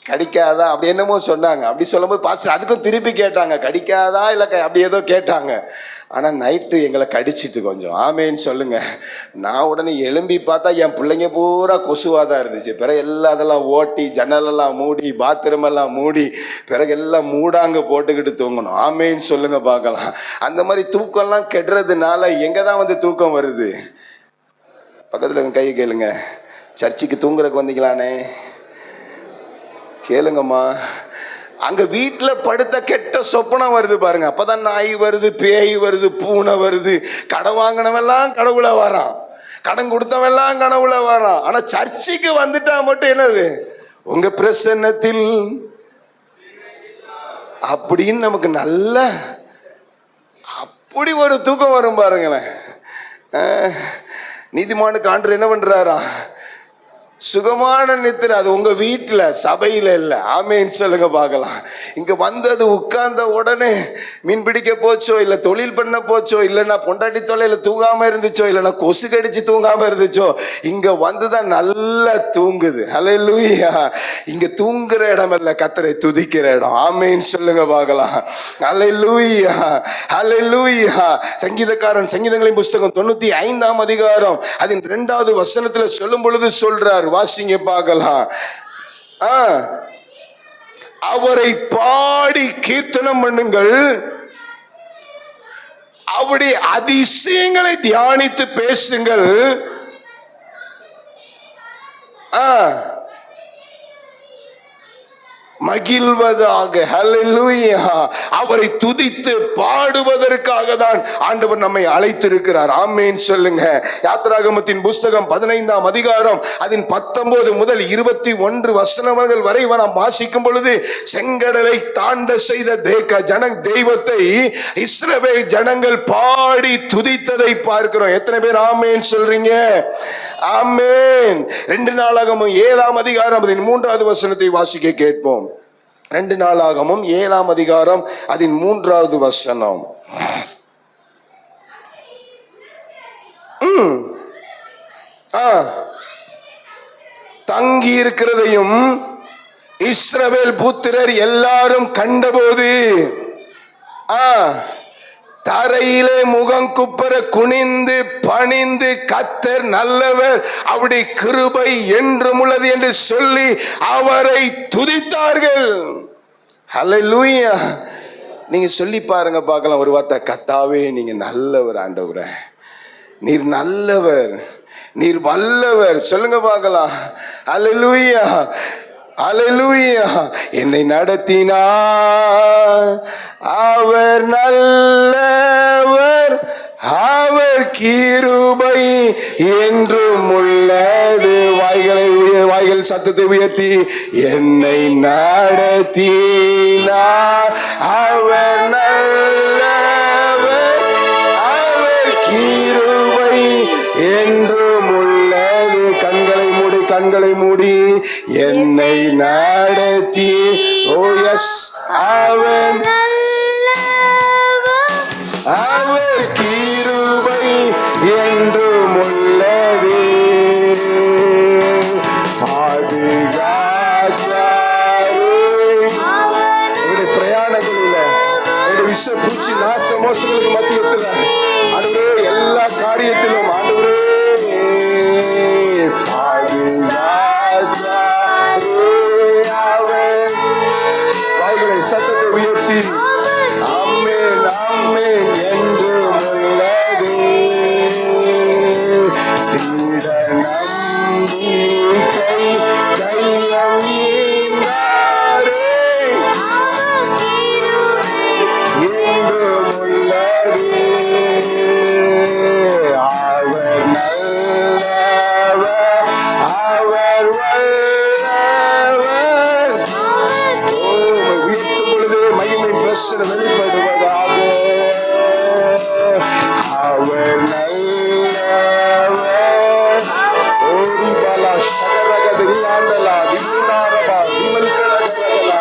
கடிக்காதா அப்படி என்னமோ சொன்னாங்க. அப்படி சொல்லும்போது பாஸ்டர் அதுக்கும் திருப்பி கேட்டாங்க, கடிக்காதா இல்லை அப்படி ஏதோ கேட்டாங்க. ஆனால் நைட்டு எங்களை கடிச்சிட்டு கொஞ்சம். ஆமேன்னு சொல்லுங்க. நான் உடனே எழும்பி பார்த்தா என் பிள்ளைங்க பூரா கொசுவாக தான் இருந்துச்சு. பிறகு எல்லாம் அதெல்லாம் ஓட்டி ஜன்னலெல்லாம் மூடி பாத்ரூம் எல்லாம் மூடி பிறகு எல்லாம் மூடாங்க போட்டுக்கிட்டு தூங்கணும். ஆமேன்னு சொல்லுங்க பார்க்கலாம். அந்த மாதிரி தூக்கம்லாம் கெடுறதுனால எங்கே தான் வந்து தூக்கம் வருது? பக்கத்தில் கையை கேளுங்க. சர்ச்சுக்கு தூங்குறதுக்கு வந்தீங்களானே கேளுங்கம்மா. அங்க வீட்டுல படுத்த கெட்ட சொப்பனம் வருது பாருங்க. அப்பதான் நாய் வருது, பேய் வருது, பூனை வருது. கடன் வாங்கினவெல்லாம் கடவுளை வரான், கடன் கொடுத்தவெல்லாம் கடவுளை வரான். ஆனா சர்ச்சுக்கு வந்துட்டா மட்டும் என்னது, உங்க பிரசன்னத்தில் அப்படின்னு நமக்கு நல்ல அப்படி ஒரு தூக்கம் வரும் பாருங்களேன். நீதிமானுக்கு ஆண்டவர் என்ன பண்றாரா? சுகமான நித்திரை. அது உங்க வீட்டில், சபையில இல்லை. ஆமேன்னு சொல்லுங்க பார்க்கலாம். இங்க வந்தது உட்கார்ந்த உடனே மீன் பிடிக்க போச்சோ, இல்லை தொழில் பண்ண போச்சோ, இல்லைன்னா பொண்டாட்டி தொலைல தூங்காம இருந்துச்சோ, இல்லைன்னா கொசு கடிச்சு தூங்காம இருந்துச்சோ, இங்க வந்துதான் நல்லா தூங்குது. ஹல்லேலூயா. இங்க தூங்குற இடம் இல்ல, கர்த்தரை துதிக்கிற இடம். ஆமேன்னு சொல்லுங்க பார்க்கலாம். ஹல்லேலூயா, ஹல்லேலூயா. சங்கீதக்காரன் சங்கீதங்களின் புஸ்தகம் 95ஆம் அதிகாரம் அதன் 2வது வசனத்துல சொல்லும் பொழுது சொல்றார், வாசிங்க பார்க்கலாம். அவரை பாடி கீர்த்தனம் பண்ணுங்கள், அவருடைய அதிசயங்களை தியானித்து பேசுங்கள். மகிழ்வதாக. ஹல்லேலூயா. அவரை துதித்து பாடுவதற்காக தான் ஆண்டவர் நம்மை அழைத்திருக்கிறார். ஆமேன் சொல்லுங்க. யாத்திராகமத்தின் புஸ்தகம் 15ஆம் அதிகாரம் அதன் 19 முதல் 21 வசனங்கள் வரை நாம் வாசிக்கும் பொழுது, செங்கடலை தாண்ட செய்த தெய்வத்தை இஸ்ரவேல் ஜனங்கள் பாடி துதித்ததை பார்க்கிறோம். எத்தனை பேர் ஆமேன் சொல்றீங்க? ஆமேன். 2 நாளாகமும் 7ஆம் அதிகாரம் அதன் 3வது வசனத்தை வாசிக்க கேட்போம். 2 நாளாகமும் 7ஆம் அதிகாரம் அதன் 3வது வசனம். தங்கி இருக்கிறதையும் இஸ்ரவேல் புத்திரர் எல்லாரும் கண்டபோது தரையிலே முகம் குப்பர குனிந்து பணிந்து, கர்த்தர் நல்லவர், அவருடைய கிருபை என்றும் உள்ளது என்று சொல்லி அவரை துதித்தார்கள். ஹல்லேலூயா. நீங்க சொல்லி பாருங்க பார்க்கலாம் ஒரு வார்த்தை, கர்த்தாவே நீங்க நல்லவர் ஆண்டவரே, நீர் நல்லவர், நீர் வல்லவர். சொல்லுங்க பார்க்கலாம். ஹல்லேலூயா, ஹல்லேலூயா. என்னை நடத்தினார் அவர் நல்லவர், அவர் கிருபை என்றும் உள்ளது. வாய்கள் சத்தத்தை உயர்த்தி, என்னை நடத்தினார் அவர் நல்லவர், அவர் கிருபை என்றும் உள்ளது. கண்களை மூடி என்னை நடத்தி, ஓ எஸ், அவர் கிருபை என்றும் உள்ளது. பிரயாணங்களில் விஷ பூச்சி நாச மோசங்களுக்கு மத்தியத்தில் ஆண்டவரே, எல்லா காரியத்திலும் ஆண்டவரே அவர் நல்லவர், அவர் வல்லவர். உயர்த்தும் பொழுது மகிமை பிரசனம் வெளிப்படுவதாக. அவர் நல்லவர். ஓடி பாலா சகரக திரியாண்டலா திமுனாரபா திமல்கலகலா.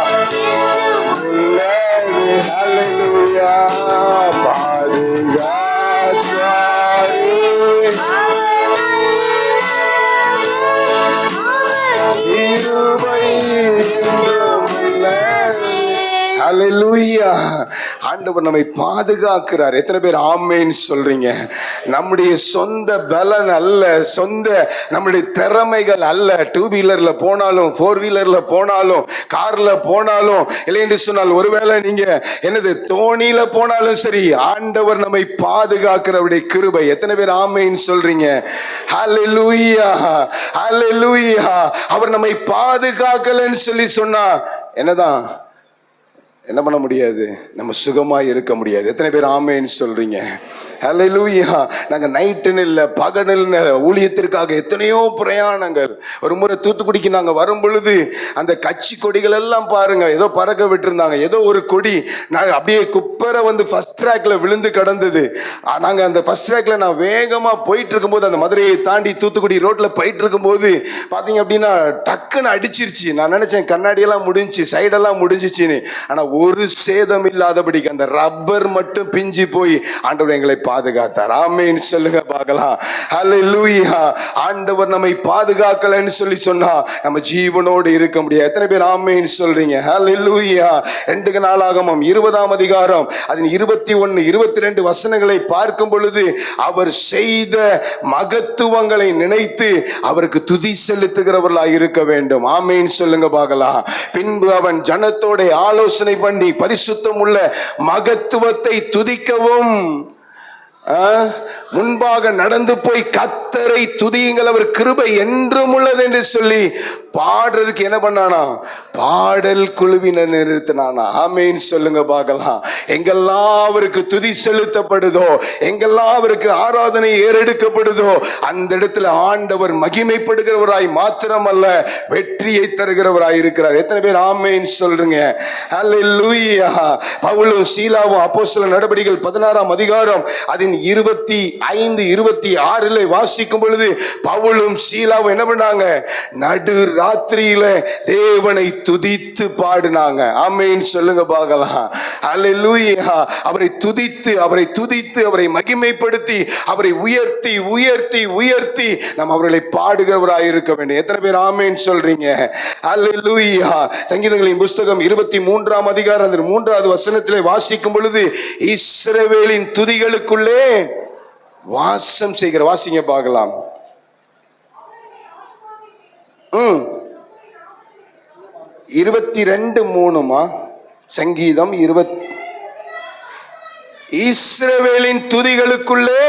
ஹல்லேலூயா. பாதுகாத்தாரே கிருபை என்றும் உள்ளது. ஹல்லேலூயா. ஆண்டவர் நம்மை பாதுகாக்கிறார். எத்தனை பேர் ஆமென்னு சொல்றீங்க? நம்முடைய சொந்த பலன் அல்ல, சொந்த நம்முடைய திறமைகள் அல்ல. 2 வீலர்ல போனாலும் 4 வீலர்ல போனாலும் கார்ல போனாலும் இல்லை என்று சொன்னால் ஒருவேளை நீங்க என்னது தோணியில போனாலும் சரி, ஆண்டவர் நம்மை பாதுகாக்கிறவருடைய கிருபை. எத்தனை பேர் ஆமென்னு சொல்றீங்க? ஹல்லேலூயா, ஹல்லேலூயா. அவர் நம்மை பாதுகாக்கலன்னு சொல்லி சொன்னா என்னதான் என்ன பண்ண முடியாது? நம்ம சுகமாய் இருக்க முடியாது. எத்தனை பேர் ஆமென்னு சொல்றீங்க? ஹல்லேலூயா. நாங்கள் நைட்டுன்னு இல்லை பகலில் ஊழியத்திற்காக எத்தனையோ பிரயாணங்கள். ஒரு முறை தூத்துக்குடிக்கு நாங்கள் வரும் பொழுது அந்த கட்சி கொடிகள் எல்லாம் பாருங்க ஏதோ பறக்க விட்டுருந்தாங்க. ஏதோ ஒரு கொடி நாங்கள் அப்படியே குப்பரை வந்து ஃபர்ஸ்ட் ட்ராக்ல விழுந்து கிடந்தது. நாங்கள் அந்த ஃபர்ஸ்ட் ட்ராக்ல நான் வேகமாக போயிட்டு இருக்கும்போது, அந்த மதுரையை தாண்டி தூத்துக்குடி ரோட்ல போயிட்டு இருக்கும்போது பார்த்தீங்க அப்படின்னா டக்குன்னு அடிச்சிருச்சு. நான் நினைச்சேன் கண்ணாடியெல்லாம் முடிஞ்சிச்சு, சைடெல்லாம் முடிஞ்சிச்சுன்னு. ஆனால் ஒரு சேதம் இல்லாதபடிக்கு அந்த ரப்பர் மட்டும் பிஞ்சு போய் ஆண்டவர் எங்களை பாதுகாத்தார். ஆமென் சொல்லுங்க பார்க்கலாம். ஹல்லேலூயா. ஆண்டவர் நம்மை பாதுகாக்கலன்னு சொல்லி சொன்னா நம்ம ஜீவனோடு இருக்க முடியாது. எத்தனை பேர் ஆமென் சொல்றீங்க? ஹல்லேலூயா. 2 நாளாகமம் 20ஆம் அதிகாரம் அதன் 21, 22 வசனங்களை பார்க்கும் பொழுது அவர் செய்த மகத்துவங்களை நினைத்து அவருக்கு துதி செலுத்துகிறவர்களாய் இருக்க வேண்டும். ஆமென் சொல்லுங்க பார்க்கலாம். பின்பு அவன் ஜனத்தோட ஆலோசனை பண்ணி பரிசுத்தம் உள்ள மகத்துவத்தை துதிக்கவும் முன்பாக நடந்து போய் கர்த்தரை துதியுங்கள், அவர் கிருபை என்றும் உள்ளது என்று சொல்லி பாடுறதுக்கு என்ன பண்ணானா? பாடல் குழுவினர் நிறுத்தினானா? ஆமென் சொல்லுங்க பார்க்கலாம். எங்கெல்லாம் அவருக்கு துதி செலுத்தப்படுதோ, எங்கெல்லாம் அவருக்கு ஆராதனை ஏறெடுக்கப்படுதோ, அந்த இடத்துல ஆண்டவர் மகிமைப்படுகிறவராய் மாத்திரமல்ல வெற்றியை தருகிறவராய் இருக்கிறார். எத்தனை பேர் ஆமென் சொல்றீங்க? ஹல்லேலூயா. பவுலும் சீலாவும் அப்போஸ்தலர் நடபடிகள் 16ஆம் அதிகாரம் அதன் 25, 26 வாசிக்கும் பொழுது பவுலும் சீலாவும் என்ன பண்ணாங்க? நடு ராத்திரியில தேவனை துதித்து பாடினாங்க. ஆமென் சொல்லுங்க பார்க்கலாம். ஹல்லேலூயா. அவரை துதித்து அவரை மகிமைப்படுத்தி அவரை உயர்த்தி உயர்த்தி உயர்த்தி நாம் அவர்களை பாடுகிறவராய் இருக்க வேண்டும். எத்தனை பேர் ஆமென் சொல்றீங்க? ஹல்லேலூயா. சங்கீதங்களின் புஸ்தகம் 23ஆம் அதிகாரம் 3வது வசனத்திலே வாசிக்கும் பொழுது இஸ்ரவேலின் துதிகளுக்குள்ளே வாசம் செய்கிற, வாசிங்க பார்க்கலாம். 22:3 சங்கீதம் 20. இஸ்ரவேலின் துதிகளுக்குள்ளே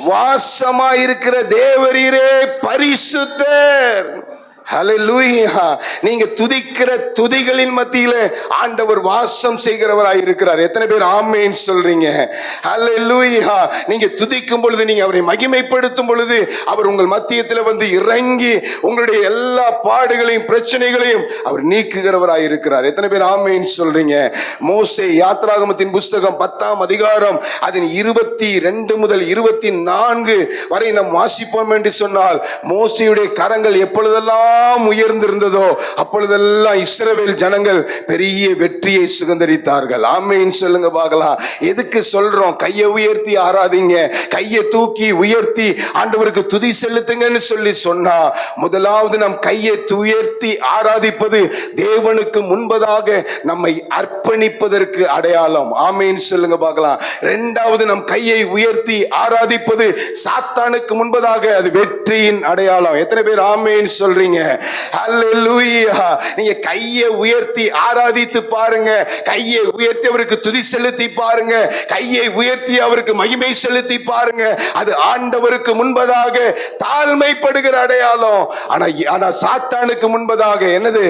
வாசமாயிருக்கிற தேவரீரே பரிசுத்தர். ஹல்லேலூயா. நீங்க துதிக்கிற துதிகளின் மத்தியில ஆண்டவர் வாசம் செய்கிறவராய் இருக்கிறார். எத்தனை பேர் ஆமென் சொல்றீங்க? ஹல்லேலூயா. நீங்க துதிக்கும் பொழுது, நீங்க அவரை மகிமைப்படுத்தும் பொழுது அவர் உங்கள் மத்தியத்தில் வந்து இறங்கி உங்களுடைய எல்லா பாடுகளையும் பிரச்சனைகளையும் அவர் நீக்குகிறவராய் இருக்கிறார். எத்தனை பேர் ஆமென் சொல்றீங்க? மோசே யாத்ராகமத்தின் புஸ்தகம் 10ஆம் அதிகாரம் அதன் 22 முதல் 24 வரை நாம் வாசிப்போம் என்று சொன்னால், மோசேயுடைய கரங்கள் எப்பொழுதெல்லாம் உயர்ந்திருந்ததோ அப்பொழுதெல்லாம் இஸ்ரவேல் ஜனங்கள் பெரிய வெற்றியை சுதந்தரித்தார்கள். ஆமென் சொல்லுங்க பார்க்கலாம். எதுக்கு சொல்றோம்? கையை உயர்த்தி ஆராதிங்க, கையை தூக்கி உயர்த்தி ஆண்டவருக்கு துதி செலுத்துங்கன்னு சொல்லி சொன்னா, முதலாவது நம் கையை உயர்த்தி ஆராதிப்பது தேவனுக்கு முன்பதாக நம்மை அர்ப்பணிப்பதற்கு அடையாளம். ஆமென் சொல்லுங்க பார்க்கலாம். இரண்டாவது நம் கையை உயர்த்தி ஆராதிப்பது சாத்தானுக்கு முன்பதாக அது வெற்றியின் அடையாளம். எத்தனை பேர் ஆமென் சொல்றீங்க? ஹல்லேலூயா. நீங்க கையை உயர்த்தி ஆராதித்து பாருங்க, கையை உயர்த்தி அவருக்கு துதி செலுத்தி பாருங்க, கையை உயர்த்தி அவருக்கு மகிமை செலுத்தி பாருங்க. அது ஆண்டவருக்கு முன்பதாக தாழ்மைப்படுகிற அடையாளம். ஆனா சாத்தானுக்கு முன்பதாக என்னது?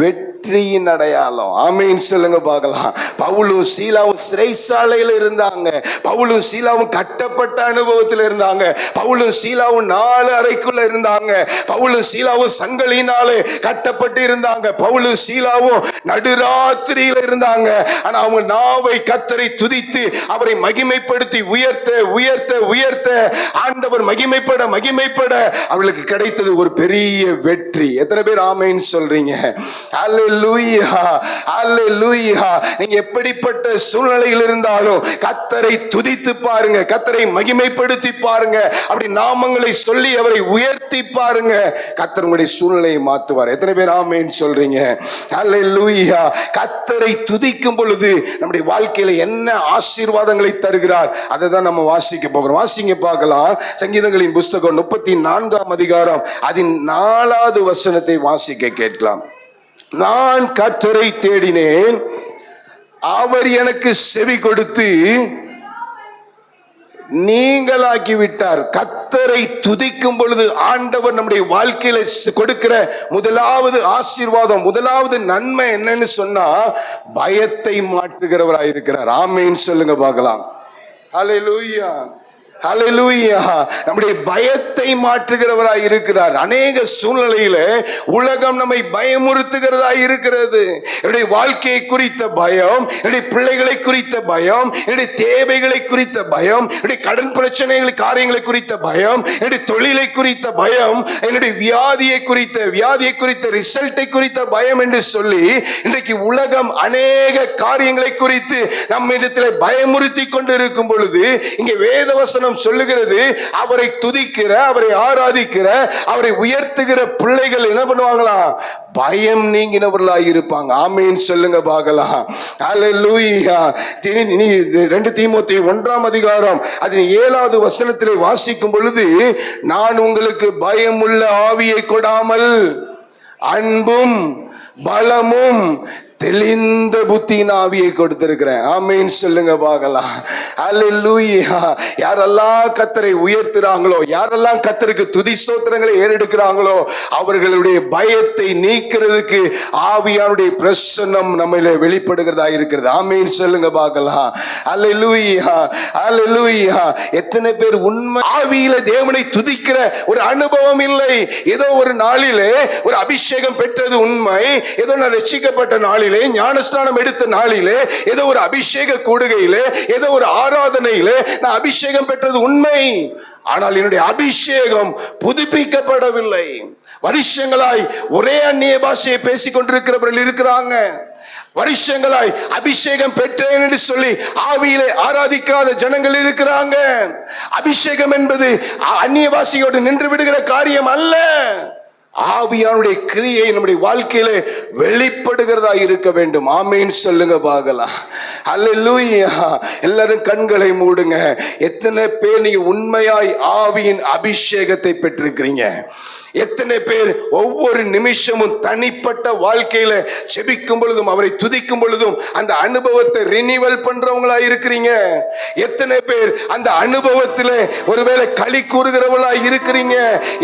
வெற்றி வெற்றியின் அடையாளம். ஆமென் சொல்லுங்க பார்க்கலாம். பவுலும் சீலாவும் சிறைசாலையில் இருந்தாங்க. பவுலும் சீலாவும் கட்டப்பட்ட அனுபவத்தில் இருந்தாங்க. பவுலும் சீலாவும் 4 அறைக்குள்ள இருந்தாங்க. பவுலும் சீலாவும் சங்கலினாலே கட்டப்பட்டு இருந்தாங்க. பவுலும் சீலாவும் நடுராத்திரியில் இருந்தாங்க. ஆனா அவங்க நாவை கர்த்தரை துதித்து அவரை மகிமைப்படுத்தி உயர்த்த உயர்த்த உயர்த்த ஆண்டவர் மகிமைப்பட மகிமைப்பட அவளுக்கு கிடைத்தது ஒரு பெரிய வெற்றி. எத்தனை பேர் ஆமென் சொல்றீங்க? அல்லேலூயா, அல்லேலூயா. நீங்க எப்படிப்பட்ட சூழ்நிலையில் இருந்தாலும் கர்த்தரை துதித்து பாருங்க, கர்த்தரை மகிமைப்படுத்தி பாருங்க, அப்படி நாமங்களை சொல்லி அவரை உயர்த்தி பாருங்க, கர்த்தர் உங்களுடைய சூழ்நிலையை மாற்றுவார். எத்தனை பேர் ஆமென் சொல்றீங்க? அல்லேலூயா. கர்த்தரை துதிக்கும் பொழுது நம்முடைய வாழ்க்கையில என்ன ஆசீர்வாதங்களை தருகிறார் அதை தான் நம்ம வாசிக்க போகிறோம். வாசிங்க பார்க்கலாம். சங்கீதங்களின் புஸ்தகம் 34ஆம் அதிகாரம் அதன் 4வது வசனத்தை வாசிக்க கேட்கலாம். நான் கர்த்தரை தேடினேன், அவர் எனக்கு செவி கொடுத்து நீங்களாக்கி விட்டார். கர்த்தரை துதிக்கும் பொழுது ஆண்டவர் நம்முடைய வாழ்க்கையில கொடுக்கிற முதலாவது ஆசீர்வாதம், முதலாவது நன்மை என்னன்னு சொன்னா பயத்தை மாற்றுகிறவராய் இருக்கிறார். ஆமென் சொல்லுங்க பார்க்கலாம். ஹல்லேலூயா, ஹல்லேலூயா. நம்முடைய பயத்தை மாற்றுகிறவராய் இருக்கிறார். அநேக சூழ்நிலையில உலகம் நம்மை பயமுறுத்துகிறதாய் இருக்கிறது. என்னுடைய வாழ்க்கையை குறித்த பயம், என்னுடைய பிள்ளைகளை குறித்த பயம், என்னுடைய தேவைகளை குறித்த பயம், என்னுடைய கடன் பிரச்சனைகள் காரியங்களை குறித்த பயம், என்னுடைய தொழிலை குறித்த பயம், என்னுடைய வியாதியை குறித்த ரிசல்ட்டை குறித்த பயம் என்று சொல்லி இன்றைக்கு உலகம் அநேக காரியங்களை குறித்து நம்மிடத்தில் பயமுறுத்தி கொண்டு இருக்கும் பொழுது இங்கே வேதவசனம் சொல்லுகிறது, அவரை துதிக்கிற, அவரை ஆராதிக்கிற, அவரை உயர்த்துகிற பிள்ளைகள் என்ன பண்ணுவாங்களாம்? பயம் நீங்கினவர்களாய் இருப்பாங்க. ஆமென் சொல்லுங்க பார்க்கலாம். அல்லேலூயா. 2 தீமோத்தேயு 1ஆம் அதிகாரம் அதன் 7வது வசனத்திலே வாசிக்கும் பொழுது, நான் உங்களுக்கு பயமுள்ள ஆவியை கொடாமல் அன்பும் பலமும் தெளிந்த புத்தியின் ஆவியை கொடுத்திருக்கிறேன். ஆமென் சொல்லுங்க பார்க்கலாம். அல்லேலூயா. யாரெல்லாம் கர்த்தரை உயர்த்துறாங்களோ, யாரெல்லாம் கர்த்தருக்கு துதி ஸ்தோத்திரங்களை ஏறெடுக்கிறாங்களோ அவர்களுடைய பயத்தை நீக்கிறதுக்கு ஆவியானுடைய பிரசன்னம் நம்மிலே வெளிப்படுகிறதா இருக்கிறது. ஆமென் சொல்லுங்க பார்க்கலாம். அல்லேலூயா, அல்லேலூயா. எத்தனை பேர் உண்மை ஆவியில தேவனை துதிக்கிற ஒரு அனுபவம் இல்லை? ஏதோ ஒரு நாளிலே ஒரு அபிஷேகம் பெற்றது உண்மை, ஏதோ நான் ரட்சிக்கப்பட்ட நாளில், ஞானஸ்நானம் எடுத்த நாளிலே, ஏதோ ஒரு அபிஷேக கூடுகையிலே, ஏதோ ஒரு ஆராதனையிலே நான் அபிஷேகம் பெற்றது உண்மை. ஆனால் என்னுடைய அபிஷேகம் புதுப்பிக்கப்படவில்லை. வருஷங்களாய் ஒரே அந்நிய பாஷையை பேசிக் கொண்டிருக்கிறவர்கள் இருக்கிறாங்க. வருஷங்களாய் அபிஷேகம் பெற்றேன் என்று சொல்லி ஆவியிலே ஆராதிக்காத ஜனங்கள் இருக்கிறாங்க. அபிஷேகம் என்பது அந்நிய பாஷையோடு நின்று விடுகிற காரியம் அல்ல. ஆவியானுடைய கிரியை நம்முடைய வாழ்க்கையில வெளிப்படுகிறதா இருக்க வேண்டும். ஆமென் சொல்லுங்க பார்க்கலாம். அல்லேலூயா. எல்லாரும் கண்களை மூடுங்க. எத்தனை பேர் நீங்க உண்மையாய் ஆவியின் அபிஷேகத்தை பெற்றிருக்கிறீங்க? எத்தனை பேர் ஒவ்வொரு நிமிஷமும் தனிப்பட்ட வாழ்க்கையில ஜெபிக்கும் பொழுதும் அவரை துதிக்கும் பொழுதும் அந்த அனுபவத்தை ரினிவல் பண்றவங்களா இருக்கிறீங்க? எத்தனை பேர் அந்த அனுபவத்தில் ஒருவேளை களி கூறுகிறவங்களா இருக்கிறீங்க?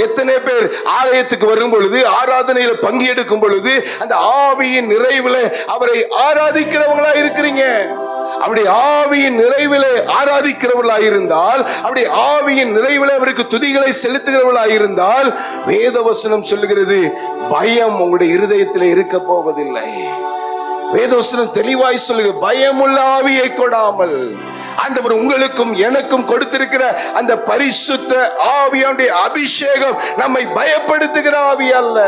எத்தனை பேர் ஆலயத்துக்கு வரும் பொழுது, ஆராதனையில பங்கு எடுக்கும் பொழுது அந்த ஆவியின் நிறைவில் அவரை ஆராதிக்கிறவங்களா இருக்கிறீங்க? அப்படி ஆவியின் நிறைவிலே ஆராதிக்கிறவர்களாக இருந்தால், அப்படி ஆவியின் நிறைவிலே அவருக்கு துதிகளை செலுத்துகிறவர்களாக இருந்தால், வேதவசனம் சொல்லுகிறது பயம் உங்களுடைய இருதயத்தில் இருக்க போவதில்லை. வேதவசனம் தெளிவாய் சொல்லுங்க, பயமுள்ள ஆவியை கொடாமல். ஆண்டவர் உங்களுக்கும் எனக்கும் கொடுத்திருக்கிற அந்த பரிசுத்த ஆவியானுடைய அபிஷேகம் நம்மை பயப்படுத்துகிற ஆவி அல்ல,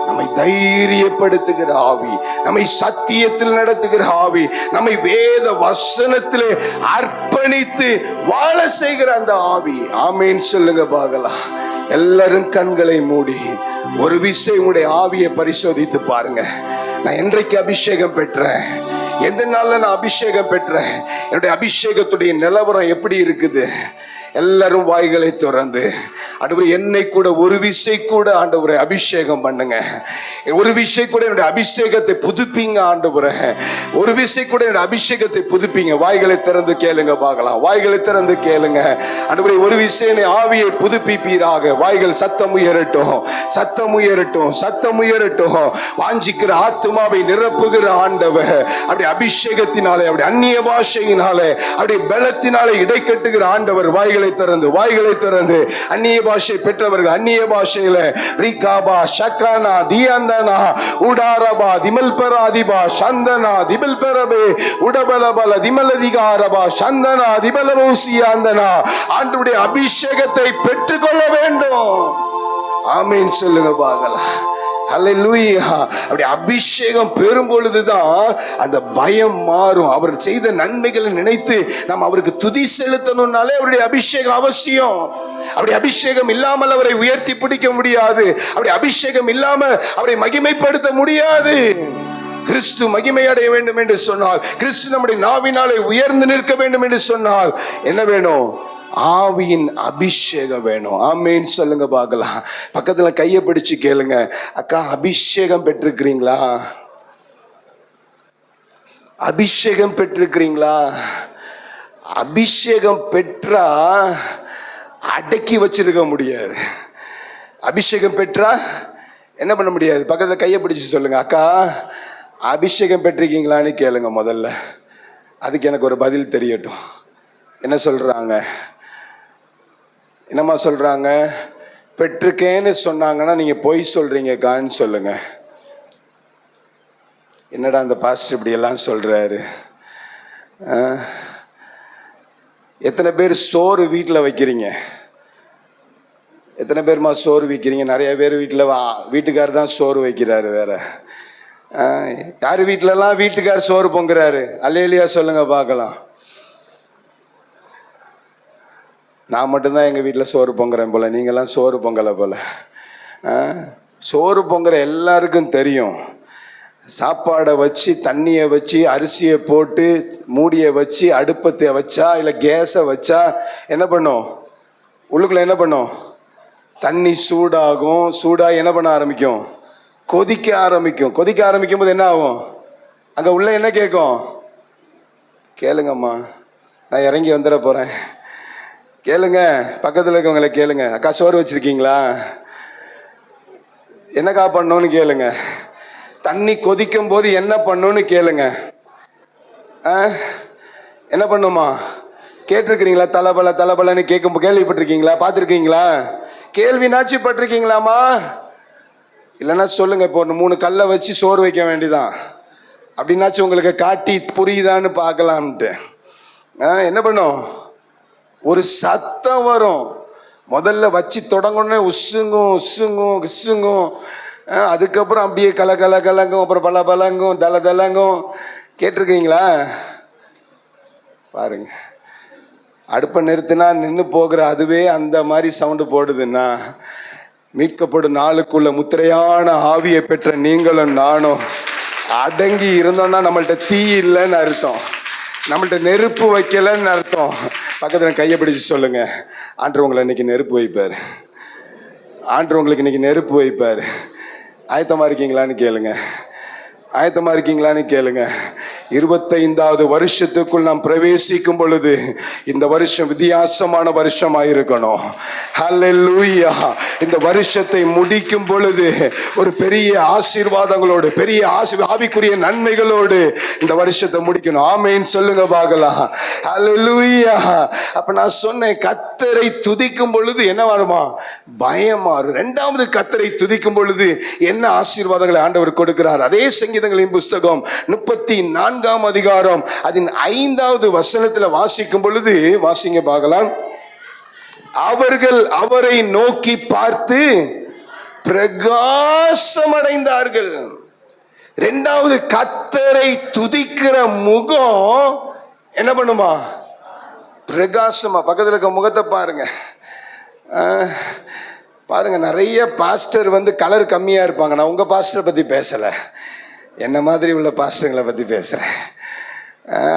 நம்மை தைரியப்படுத்துகிற ஆவி, நம்மை சத்தியத்தில் நடத்துகிற ஆவி, நம்மை வேத வசனத்திலே அர்ப்பணித்து வாழ செய்கிற அந்த ஆவி. ஆமென் சொல்லுங்க பார்க்கலாம். எல்லாரும் கண்களை மூடி ஒரு விஷயம் உங்களுடைய ஆவியை பரிசோதித்து பாருங்க. நான் என்றைக்கு அபிஷேகம் பெற்றேன்? எந்த நாள்ல நான் அபிஷேகம் பெற்றேன்? என்னுடைய அபிஷேகத்துடைய நிலவரம் எப்படி இருக்குது? எல்லாரும் வாய்களை திறந்து ஆண்டவரே என்னை கூட ஒரு விசை கூட ஆண்டவரே அபிஷேகம் பண்ணுங்க. ஒரு விசை கூட என்னுடைய அபிஷேகத்தை புதுப்பிங்க ஆண்டவரே. ஒரு விசை கூட என்னுடைய அபிஷேகத்தை புதுப்பிங்க. வாய்களை திறந்து கேளுங்க பார்க்கலாம். வாய்களை திறந்து கேளுங்க. ஆண்டவரே ஒரு விசை ஆவியை புதுப்பிப்பீராக. வாய்கள் சத்தம் உயரட்டும், சத்தம் உயரட்டும், சத்தம் உயரட்டும். வாஞ்சிக்கிற ஆத்துமாவை நிரப்புகிற ஆண்டவர் அப்படி அபிஷேகத்தினாலே, அப்படி அந்நிய பாஷையினாலே, அப்படி பலத்தினாலே இடை கட்டுகிற ஆண்டவர். வாய்களை திறந்து, வாய்களை திறந்து அந்நிய பாஷை பெற்றவர்கள் அந்நிய பாஷையில ரிகாபா ஷக்கானா தியந்தனா உடாரபா திமல்பராதிபா சந்தனா திபல்பரபே உடபலபல திமலதிகாரபா சந்தனா திபலரோசியாந்தனா ஆண்டவருடைய அபிஷேகத்தை பெற்றுக்கொள்ள வேண்டும். ஆமீன் சொல்லுங்க பார்க்கலாம். ஹல்லேலூயா. அப்படி அபிஷேகம் பெறும் பொழுதுதான் அந்த பயம் மாறும். அவர் செய்த நன்மைகளை நினைத்து நாம் அவருக்கு துதி செலுத்தணும்னாலே அவருடைய அபிஷேகம் அவசியம். அப்படி அபிஷேகம் இல்லாமல் அவரை உயர்த்தி பிடிக்க முடியாது. அப்படி அபிஷேகம் இல்லாமல் அவரை மகிமைப்படுத்த முடியாது. கிறிஸ்து மகிமை அடைய வேண்டும் என்று சொன்னால், கிறிஸ்து நம்முடைய நாவினாலே உயர்ந்து நிற்க வேண்டும் என்று சொன்னால் என்ன வேணும்? ஆவியின் அபிஷேகம் வேணும். ஆமேன்னு சொல்லுங்க பார்க்கலாம். பக்கத்துல கையை பிடிச்சு கேளுங்க, அக்கா அபிஷேகம் பெற்றிருக்கிறீங்களா? அபிஷேகம் பெற்றிருக்கிறீங்களா? அபிஷேகம் பெற்றா அடக்கி வச்சிருக்க முடியாது. அபிஷேகம் பெற்றா என்ன பண்ண முடியாது? பக்கத்துல கையை பிடிச்சு சொல்லுங்க, அக்கா அபிஷேகம் பெற்றிருக்கீங்களான்னு கேளுங்க முதல்ல. அதுக்கு எனக்கு ஒரு பதில் தெரியட்டும். என்ன சொல்றாங்க? என்னம்மா சொல்றாங்க? பெற்றிருக்கேன்னு சொன்னாங்கன்னா நீங்க பொய் சொல்றீங்கக்கான்னு சொல்லுங்க. என்னடா அந்த பாஸ்டர் இப்படி எல்லாம் சொல்றாரு? எத்தனை பேர் சோறு வீட்டில் வைக்கிறீங்க? எத்தனை பேர்மா சோறு வைக்கிறீங்க? நிறைய பேர் வீட்டுக்காரர் தான் சோறு வைக்கிறாரு. வேற யாரு வீட்டிலலாம் வீட்டுக்காரர் சோறு பொங்குறாரு? அல்லேலூயா சொல்லுங்க பார்க்கலாம். நான் மட்டும்தான் எங்கள் வீட்டில் சோறு பொங்குறேன் போல, நீங்கள்லாம் சோறு பொங்கலை போல. சோறு பொங்குற எல்லாருக்கும் தெரியும். சாப்பாடை வச்சு, தண்ணியை வச்சு, அரிசியை போட்டு, மூடியை வச்சு, அடுப்பத்தை வச்சா இல்லை கேஸை வச்சா என்ன பண்ணும்? உள்ளுக்குள்ளே என்ன பண்ணும்? தண்ணி சூடாகும். சூடாக என்ன பண்ண ஆரம்பிக்கும்? கொதிக்க ஆரம்பிக்கும். கொதிக்க ஆரம்பிக்கும் போது என்ன ஆகும்? அங்கே உள்ள என்ன கேட்கும்? கேளுங்கம்மா, நான் இறங்கி வந்துட போகிறேன். கேளுங்க, பக்கத்தில் இருக்கவங்களை கேளுங்க, அக்கா சோறு வச்சிருக்கீங்களா? என்னக்கா பண்ணணும்னு கேளுங்க. தண்ணி கொதிக்கும் போது என்ன பண்ணணும்னு கேளுங்க. என்ன பண்ணுமா? கேட்டிருக்கிறீங்களா? தலபல தலபலன்னு கேட்கும் கேள்விப்பட்டிருக்கீங்களா? பார்த்துருக்கீங்களா? கேள்வினாச்சு பட்டிருக்கீங்களாமா? இல்லைன்னா சொல்லுங்க, இப்போ 3 கல்லை வச்சு சோறு வைக்க வேண்டிதான். அப்படின்னாச்சும் உங்களுக்கு காட்டி புரியுதான்னு பார்க்கலாம்ட்டு. என்ன பண்ணும்? ஒரு சத்தம் வரும். முதல்ல வச்சு தொடங்கணுன்னே உசுங்கும் உசுங்கும் கிசுங்கும். அதுக்கப்புறம் அப்படியே கலங்கும், அப்புறம் பல பலங்கும், தலங்கும். கேட்டிருக்கீங்களா? பாருங்க, அடுப்பை நிறுத்தினா நின்று போகிற அதுவே அந்த மாதிரி சவுண்டு போடுதுன்னா, மீட்கப்படும் நாளுக்குள்ள முத்திரையான ஆவியை பெற்ற நீங்களும் நானும் அடங்கி இருந்தோம்னா நம்மள்ட்ட தீ இல்லைன்னு அர்த்தம், நம்மள்ட்ட நெருப்பு வைக்கலன்னு அர்த்தம். பக்கத்தில் கையை பிடிச்சு சொல்லுங்க, ஆண்டவர் உங்களை இன்னைக்கு நெருப்பு வைப்பார். ஆண்டவர் உங்களுக்கு இன்னைக்கு நெருப்பு வைப்பார். ஆயத்தமாக இருக்கீங்களான்னு கேளுங்க. ஆயத்தமாக இருக்கீங்களான்னு கேளுங்க. 25வது வருஷத்துக்குள் நாம் பிரவேசிக்கும் பொழுது இந்த வருஷம் வித்தியாசமான வருஷமாக இருக்கணும். ஹல்லேலூயா. இந்த வருஷத்தை முடிக்கும் பொழுது ஒரு பெரிய ஆசீர்வாதங்களோடு, பெரிய ஆவிக்குரிய நன்மைகளோடு இந்த வருஷத்தை முடிக்கணும். ஆமேன்னு சொல்லுங்க பார்க்கலாம். ஹல்லேலூயா. அப்ப நான் சொன்னேன், கர்த்தரை துதிக்கும் பொழுது என்ன வருமா? பயம் மாறும். 2வது கர்த்தரை துதிக்கும் பொழுது என்ன ஆசீர்வாதங்களை ஆண்டவர் கொடுக்கிறார்? அதே சங்கீதங்களின் புஸ்தகம் 34ஆம் அதிகாரம் அதன் 5வது வசனத்தில் வாசிக்கும் பொழுது, வாசிங்க பார்க்கலாம். அவர்கள் அவரை நோக்கி பார்த்து பிரகாசம் அடைந்தார்கள். 2வது கர்த்தரை துதிக்கிற முகம் என்ன பண்ணுமா? பிரகாசமா. பக்கத்தில் இருக்க முகத்தை பாருங்க. பாருங்க, நிறைய பாஸ்டர் கலர் கம்மியா இருப்பாங்க. நான் உங்க பாஸ்டரை பத்தி பேசல, என்ன மாதிரி உள்ள பாஸ்டர்களை பற்றி பேசுகிறேன்.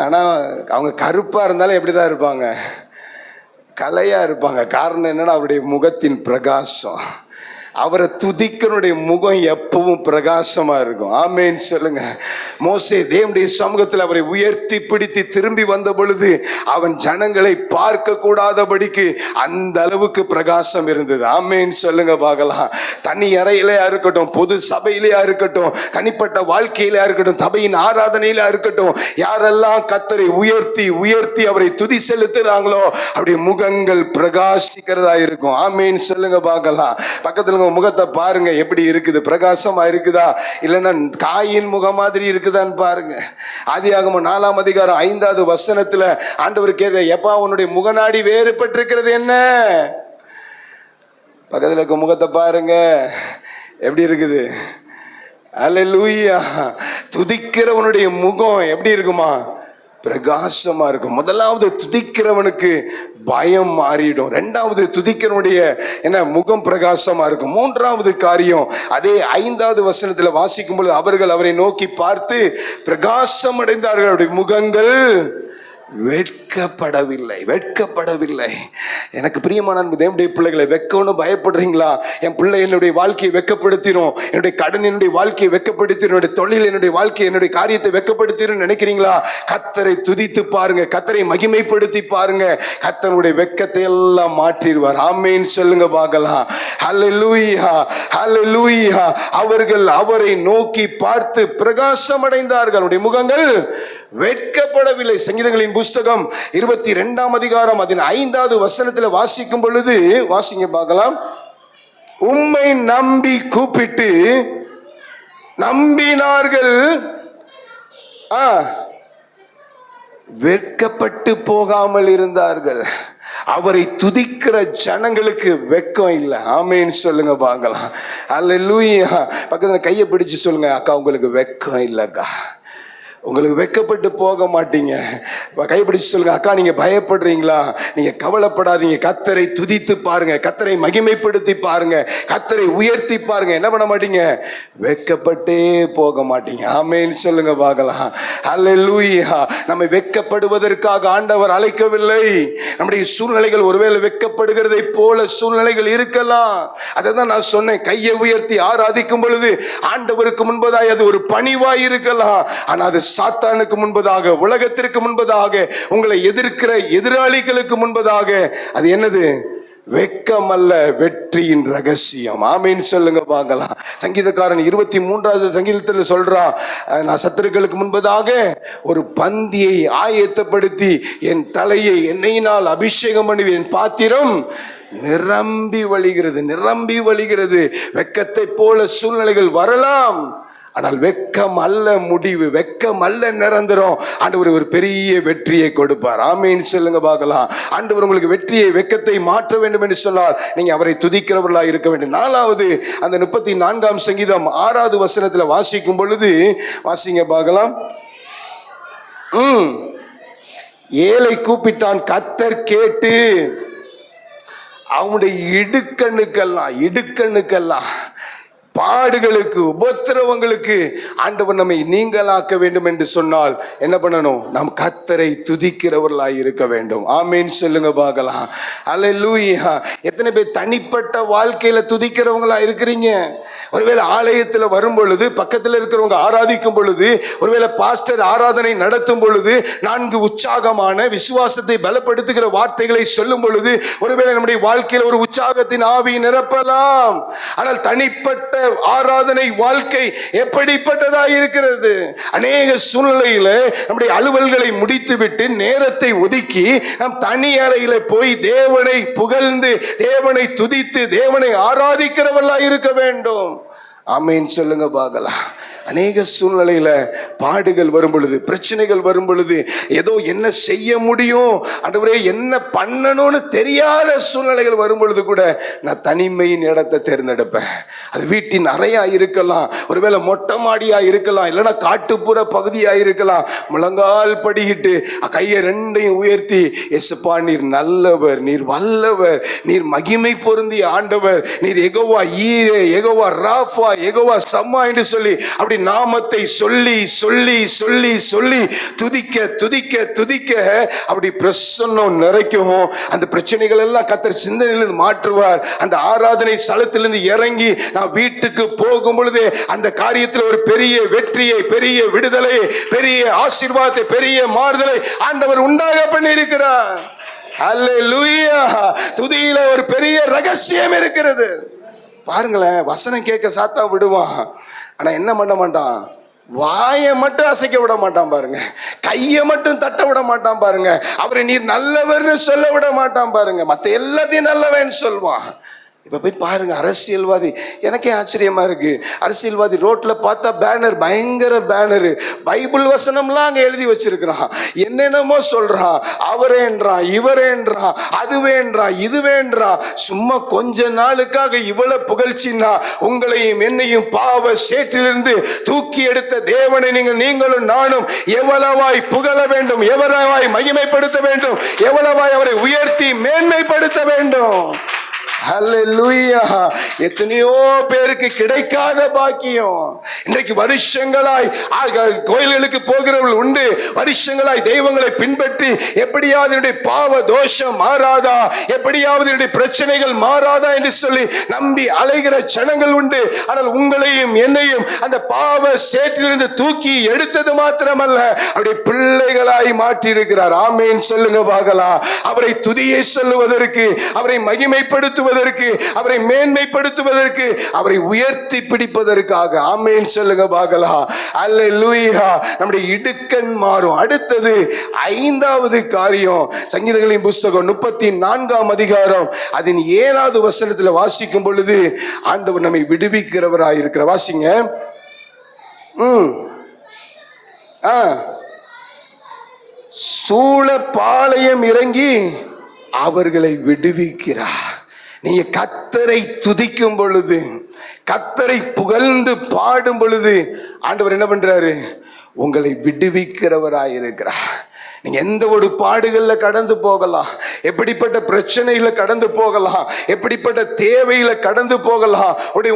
ஆனால் அவங்க கருப்பாக இருந்தாலும் எப்படி தான் இருப்பாங்க? கலையா இருப்பாங்க. காரணம் என்னன்னா அவருடைய முகத்தின் பிரகாசம். அவரை துதிக்கிறனுடைய முகம் எப்பவும் பிரகாசமா இருக்கும். ஆமேன் சொல்லுங்க. மோசே தேவனுடைய சமூகத்தில் அவரை உயர்த்தி பிடித்து திரும்பி வந்த பொழுது அவன் ஜனங்களை பார்க்க கூடாதபடிக்கு அந்த அளவுக்கு பிரகாசம் இருந்தது. ஆமேன் சொல்லுங்க பார்க்கலாம். தனி அறையிலையா இருக்கட்டும், பொது சபையிலையா இருக்கட்டும், தனிப்பட்ட வாழ்க்கையிலையா இருக்கட்டும், சபையின் ஆராதனையில இருக்கட்டும், யாரெல்லாம் கர்த்தரை உயர்த்தி உயர்த்தி அவரை துதி செலுத்துறாங்களோ அவருடைய முகங்கள் பிரகாசிக்கிறதா இருக்கும். ஆமேன் சொல்லுங்க பார்க்கலாம். பக்கத்துல முகத்தை பாருங்க, எப்படி இருக்குது? பிரகாசமா இருக்குதா, இல்லைன்னா காயின் முகம் மாதிரி இருக்குதான்னு பாருங்க. ஆதியாகமம் 4ஆம் அதிகாரம் 5வது வசனத்துல ஆண்டவர் கேட்கிற, எப்பா உன்னுடைய முகநாடி வேறுபட்டிருக்கிறது என்ன? பக்கத்துல இருக்க முகத்தை பாருங்க, எப்படி இருக்குது? அல்லேலூயா. துதிக்கிறவனுடைய முகம் எப்படி இருக்குமா? பிரகாசமா இருக்கும். முதலாவது துதிக்கிறவனுக்கு பயம் மாறிடும். இரண்டாவது துதிக்கிறவனுடைய என்ன முகம் பிரகாசமா இருக்கும். மூன்றாவது காரியம், அதே 5வது வசனத்துல வாசிக்கும் பொழுது அவர்கள் அவரை நோக்கி பார்த்து பிரகாசம் அடைந்தார்கள், அவருடைய முகங்கள் வெட்கப்படவில்லை. வெட்கப்படவில்லை. எனக்கு பிரியமான தேவனுடைய பிள்ளைகளை, வெட்கம்னு பயப்படுறீங்களா? என் பிள்ளை என்னுடைய வாழ்க்கையை வெட்கப்படுத்திடும், என்னுடைய கடன் என்னுடைய வாழ்க்கையை வெட்கப்படுத்திடும், என்னுடைய தொழில் என்னுடைய வாழ்க்கை என்னுடைய காரியத்தை வெட்கப்படுத்திடும் நினைக்கிறீங்களா? கர்த்தரை துதித்து பாருங்க, கர்த்தரை மகிமைப்படுத்தி பாருங்க, கர்த்தருடைய வெட்கத்தை எல்லாம் மாற்றிடுவார். ஆமென் சொல்லுங்க பார்க்கலாம். ஹல்லேலூயா, ஹல்லேலூயா. அவர்கள் அவரை நோக்கி பார்த்து பிரகாசம் அடைந்தார்கள், அவருடைய முகங்கள் வெட்கப்படவில்லை. சங்கீதங்களின் புஸ்தகம் 22ஆம் அதிகாரம் அதன் 5வது வசனத்தில் வாசிக்கும் பொழுது, வாசிங்க பார்க்கலாம். உம்மை நம்பி கூப்பிட்டு நம்பினார்கள், வெட்கப்பட்டு போகாமல் இருந்தார்கள். அவரை துதிக்கிற ஜனங்களுக்கு வெட்கம் இல்லை. ஆமேன்னு சொல்லுங்க பார்க்கலாம். அல்லேலூயா. பக்கத்துல கையை பிடிச்சு சொல்லுங்க, அக்கா உங்களுக்கு வெட்கம் இல்லைக்கா, உங்களுக்கு வெட்கப்பட்டு போக மாட்டீங்க. கைப்பிடிச்சு சொல்லுங்க, அக்கா நீங்க பயப்படுறீங்களா? நீங்க கவலைப்படாதீங்க, கர்த்தரை துதித்து பாருங்க, கர்த்தரை மகிமைப்படுத்தி பாருங்க, கர்த்தரை உயர்த்தி பாருங்க, என்ன பண்ண மாட்டீங்க? வெட்கப்பட்டே போக மாட்டீங்க. ஆமென் சொல்லுங்க பார்க்கலாம். அல்லேலூயா. நம்ம வெட்கப்படுவதற்காக ஆண்டவர் அழைக்கவில்லை. நம்முடைய சூழ்நிலைகள் ஒருவேளை வெட்கப்படுகிறதை போல சூழ்நிலைகள் இருக்கலாம். அதை தான் நான் சொன்னேன், கையை உயர்த்தி ஆராதிக்கும் பொழுது ஆண்டவருக்கு முன்பதாய் அது ஒரு பணிவாய் இருக்கலாம். ஆனா அது சாத்தானுக்கு முன்பதாக, உலகத்திற்கு முன்பதாக, உங்களை எதிர்க்கிற எதிராளிகளுக்கு முன்பதாக அது என்னது? வெட்கம் அல்ல, வெற்றியின் ரகசியம். ஆமீன் சொல்லுங்க பார்க்கலாம். சங்கீதக்காரன் 23வது சங்கீதத்தில் சொல்றான், நான் சத்துருக்களுக்கு முன்பதாக ஒரு பந்தியை ஆயத்தப்படுத்தி என் தலையை எண்ணெயினால் அபிஷேகம் பண்ணி என் பாத்திரம் நிரம்பி வழிகிறது, நிரம்பி வழிகிறது. வெட்கத்தை போல சூழ்நிலைகள் வரலாம், ஆனால் வெட்கம் அல்ல முடிவு, வெட்கம் அல்ல நிரந்தரம். ஆண்டவர் ஒரு பெரிய வெற்றியை கொடுப்பார். ஆமீன் சொல்லுங்க பார்க்கலாம். ஆண்டவர் உங்களுக்கு வெற்றியை, வெட்கத்தை மாற்ற வேண்டும் என்று சொன்னால் நீங்க அவரை துதிக்கிறவர்களா இருக்க வேண்டும். 4வது அந்த 34ஆம் சங்கீதம் 6வது வசனத்துல வாசிக்கும் பொழுது, வாசிங்க பார்க்கலாம். ஏழை கூப்பிட்டான், கர்த்தர் கேட்டு அவனுடைய இடுக்கண்ணுக்கெல்லாம் பாடுகளுக்கு உபத்திரவங்களுக்கு ஆண்டவர் நம்மை நீங்களாக்க வேண்டும் என்று சொன்னால் என்ன பண்ணணும்? நாம் கர்த்தரை துதிக்கிறவர்களாய் இருக்க வேண்டும். ஆமீன் சொல்லுங்க பார்க்கலாம். அல்லேலூயா. எத்தனை பேர் தனிப்பட்ட வாழ்க்கையில துதிக்கிறவங்களா இருக்கிறீங்க? ஒருவேளை ஆலயத்தில் வரும் பொழுது, பக்கத்தில் இருக்கிறவங்க ஆராதிக்கும் பொழுது, ஒருவேளை பாஸ்டர் ஆராதனை நடத்தும் பொழுது 4 உற்சாகமான விசுவாசத்தை பலப்படுத்துகிற வார்த்தைகளை சொல்லும் பொழுது ஒருவேளை நம்முடைய வாழ்க்கையில் ஒரு உற்சாகத்தின் ஆவி நிரப்பலாம். ஆனால் தனிப்பட்ட ஆராதனை வாழ்க்கை எப்படிப்பட்டதா இருக்கிறது? அநேக சூழ்நிலையில நம்முடைய அலுவல்களை முடித்துவிட்டு நேரத்தை ஒதுக்கி நம் தனி அறையில போய் தேவனை புகழ்ந்து, தேவனை துதித்து, தேவனை ஆராதிக்கிறவர்களா இருக்க வேண்டும். ஆமீன் சொல்லுங்க பார்க்கலாம். அநேக சூழ்நிலையில பாடுகள் வரும் பொழுது, பிரச்சனைகள் வரும் பொழுது, ஏதோ என்ன செய்ய முடியும், ஆண்டவரே என்ன பண்ணணும்னு தெரியாத சூழ்நிலைகள் வரும் பொழுது கூட நான் தனிமையின் இடத்தை தேர்ந்தெடுப்பேன். அது வீட்டின் அறையா இருக்கலாம், ஒருவேளை மொட்டை மாடியா இருக்கலாம், இல்லைன்னா காட்டுப்புற பகுதியா இருக்கலாம். முழங்கால் படிக்கிட்டு கையை 2ஐயும் உயர்த்தி, எஸ்ப்பா நீர் நல்லவர், நீர் வல்லவர், நீர் மகிமை பொருந்திய ஆண்டவர், நீர் யெகோவா ஈரே, யெகோவா ராஃபா, யெகோவா சம்மா என்று சொல்லி அப்படி நாமத்தை சொல்லி சொல்லி சொல்லி சொல்லி துதிக்க துதிக்க துதிக்க அப்படி பிரசன்னம் நிறைக்கும். அந்த பிரச்சனைகள் எல்லாம் கர்த்தர் சிந்தனையிலிருந்து மாற்றுவார். அந்த ஆராதனை ஸ்தலத்திலிருந்து இறங்கி நான் வீட்டுக்கு போகும் பொழுது அந்த காரியத்தில் ஒரு பெரிய வெற்றியை, பெரிய விடுதலை, பெரிய ஆசீர்வாதத்தை, பெரிய மாறுதலை ஆண்டவர் உண்டாக பண்ணி இருக்கிறார். அல்லேலூயா. துதியில ஒரு பெரிய ரகசியம் இருக்கிறது. பாருங்களேன், வசனம் கேட்க சாத்தா விடுவான், ஆனா என்ன பண்ண மாட்டான், வாயை மட்டும் அசைக்க விட மாட்டான் பாருங்க, கையை மட்டும் தட்ட விட மாட்டான் பாருங்க, அவரை நீர் நல்லவர்னு சொல்ல விட மாட்டான் பாருங்க, மத்த எல்லாத்தையும் நல்லவன்னு சொல்வான். இப்ப போய் பாருங்க, அரசியல்வாதி, எனக்கே ஆச்சரியமா இருக்கு, அரசியல்வாதி ரோட்ல பார்த்தா பேனர், பயங்கர பேனரு, பைபிள் வசனம்லாம் அங்க எழுதி வச்சிருக்கிறான், என்னென்னமோ சொல்றான், அவரேன்றான், இவரேன்றான், அதுவேன்றான், இதுவேன்றான். சும்மா கொஞ்ச நாளுக்காக இவ்வளவு புகழ்ச்சின்னா உங்களையும் என்னையும் பாவ சேற்றிலிருந்து தூக்கி எடுத்த தேவனை நீங்களும் நானும் எவ்வளவாய் புகழ வேண்டும், எவ்வளவாய் மகிமைப்படுத்த வேண்டும், எவ்வளவாய் அவரை உயர்த்தி மேன்மைப்படுத்த வேண்டும். ஹல்லேலூயா. எத்தனையோ பேருக்கு கிடைக்காத பாக்கியம். இன்றைக்கு வருஷங்களாய் கோயில்களுக்கு போகிறவர்கள் உண்டு, வருஷங்களாய் தெய்வங்களை பின்பற்றி எப்படியாவது என்னுடைய பாவ தோஷம் மாறாதா, எப்படியாவது என்னுடைய பிரச்சனைகள் மாறாதா என்று சொல்லி நம்பி அலைகிற ஜனங்கள் உண்டு. ஆனால் உங்களையும் என்னையும் அந்த பாவ சேற்றிலிருந்து தூக்கி எடுத்தது மாத்திரமல்ல, அவருடைய பிள்ளைகளாய் மாற்றி இருக்கிறார். ஆமேன் சொல்லுங்க பார்க்கலாம். அவரை துதியை சொல்லுவதற்கு, அவரை மகிமைப்படுத்துவதற்கு, அவரை மேன்மைப்படுத்துவதற்கு, அவரை உயர்த்தி பிடிப்பதற்காக. ஆமென் சொல்லுங்க பார்க்கலாம். அல்லேலூயா. நம்முடைய இடுக்கண் மாறும். அடுத்தது 5வது காரியம், சங்கீதங்களின் புஸ்தகம் 34ஆம் அதிகாரம் அதன் 7வது வசனத்தில் வாசிக்கும் பொழுது ஆண்டவர் நம்மை விடுவிக்கிறவராய் இருக்கிறார். வாசிங்க. சூழ பாளையம் இறங்கி அவர்களை விடுவிக்கிறார். நீங்க கர்த்தரை துதிக்கும் பொழுது, கர்த்தரை புகழ்ந்து பாடும் பொழுது ஆண்டவர் என்ன பண்றாரு, உங்களை விடுவிக்கிறவராயிருக்கிறார். நீங்க எந்த ஒரு பாடுகள்ல கடந்து போகலாம், எப்படிப்பட்ட பிரச்சனைகளை கடந்து போகலாம், எப்படிப்பட்ட தேவையில கடந்து போகலாம். ஒருவேளை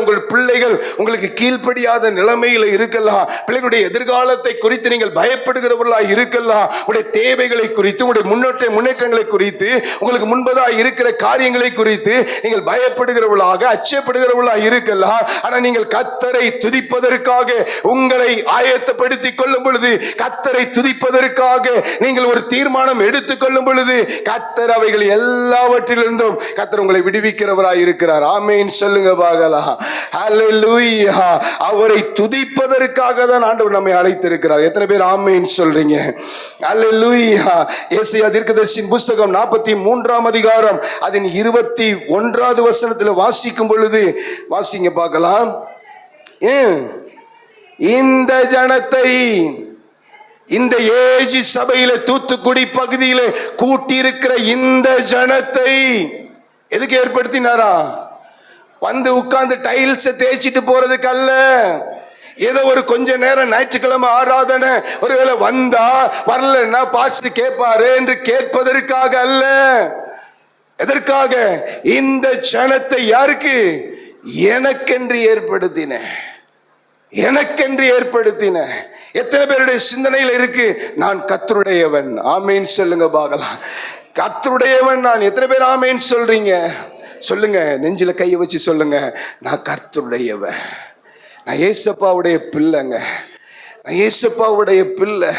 உங்கள் பிள்ளைகள் உங்களுக்கு கீழ்ப்படியாத நிலைமையில இருக்கலாம், பிள்ளைகளுடைய எதிர்காலத்தை குறித்து நீங்கள் பயப்படுகிறவர்களா இருக்கலாம், உங்களுடைய தேவைகளை குறித்து, உங்களுடைய முன்னேற்றங்களை குறித்து, உங்களுக்கு முன்பதாக இருக்கிற காரியங்களை குறித்து நீங்கள் பயப்படுகிறவர்களாக, அச்சப்படுகிறவர்களாக இருக்கலாம். ஆனா நீங்கள் கர்த்தரை துதிப்பதற்காக உங்களை ஆயத்தப்படுத்திக் கொள்ளும் பொழுது, கர்த்தரை துதிப்பதற்காக நீங்கள் ஒரு தீர்மானம் எடுத்துக் கொள்ளும் பொழுது, கர்த்தர் அவைகள் எல்லாவற்றிலிருந்தும் கர்த்தர் உங்களை விடுவிக்கிறவராய் இருக்கிறார். ஆமென் சொல்லுங்க பார்க்கலாம். ஹல்லேலூயா. அவரை துதிப்பதற்காக தான் ஆண்டவர் நம்மை அழைத்திருக்கிறார். எத்தனை பேர் ஆமென் சொல்றீங்க? ஹல்லேலூயா. ஏசாயா தீர்க்கதரிசியின் புஸ்தகம் 43ஆம் அதிகாரம் அதன் 21வது வசனத்தில் வாசிக்கும் பொழுது, வாசிங்க பார்க்கலாம். இந்த ஜனத்தை, இந்த ஏஜி சபையில தூத்துக்குடி பகுதியில கூட்டியிருக்கிற இந்த ஜனத்தை எதுக்கு ஏற்படுத்தினாரா? வந்து உட்கார்ந்து டைல்ஸ் தேய்ச்சிட்டு போறதுக்கு அல்ல, ஏதோ ஒரு கொஞ்ச நேரம் ஞாயிற்றுக்கிழமை ஆராதனை ஒருவேளை வந்தா வரலன்னா பாஸ்டர் கேட்பாரு என்று கேட்பதற்காக அல்ல. எதற்காக? இந்த ஜனத்தை யாருக்கு? எனக்கென்று ஏற்படுத்தின, எனக்கென்று ஏற்படுத்தின. எத்தனை பேருடைய சிந்தனையில் இருக்கு, நான் கர்த்தருடையவன்? ஆமேன் சொல்லுங்க பார்க்கலாம். கர்த்தருடையவன் நான். எத்தனை பேர் ஆமேன் சொல்றீங்க? சொல்லுங்க, நெஞ்சில கையை வச்சு சொல்லுங்க, நான் கர்த்தருடையவன், நான் ஏசப்பாவுடைய பிள்ளைங்க, நான் ஏசப்பாவுடைய பிள்ளை.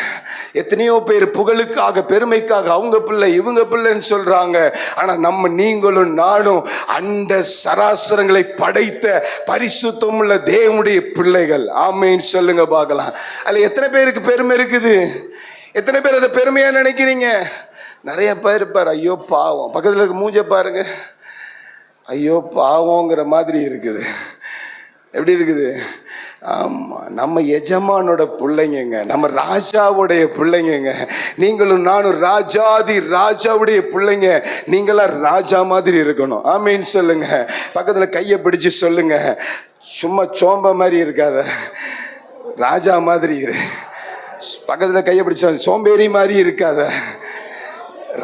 எத்தனையோ பேர் புகழுக்காக, பெருமைக்காக அவங்க பிள்ளை இவங்க பிள்ளைன்னு சொல்றாங்க. ஆனா நீங்களும் நானும் அந்த சராசரங்களை படைத்த பரிசுத்தம் உள்ள தேவனுடைய பிள்ளைகள். ஆமென் சொல்லுங்க பார்க்கலாம். அதுல எத்தனை பேருக்கு பெருமை இருக்குது? எத்தனை பேர் அதை பெருமையா நினைக்கிறீங்க? நிறைய பேர் இருப்பார், ஐயோ பாவம், பக்கத்துல இருக்க மூஞ்ச பாருங்க, ஐயோ பாவங்கிற மாதிரி இருக்குது. எப்படி இருக்குது? ஆமா, நம்ம எஜமானோட பிள்ளைங்க, நம்ம ராஜாவுடைய பிள்ளைங்க. நீங்களும் நானும் ராஜாதி ராஜாவுடைய பிள்ளைங்க. நீங்களாம் ராஜா மாதிரி இருக்கணும். ஆமீன் சொல்லுங்க. பக்கத்துல கையை பிடிச்சு சொல்லுங்க, சும்மா சோம்ப மாதிரி இருக்காத, ராஜா மாதிரி இரு. பக்கத்துல கையை பிடிச்ச சோம்பேறி மாதிரி இருக்காத,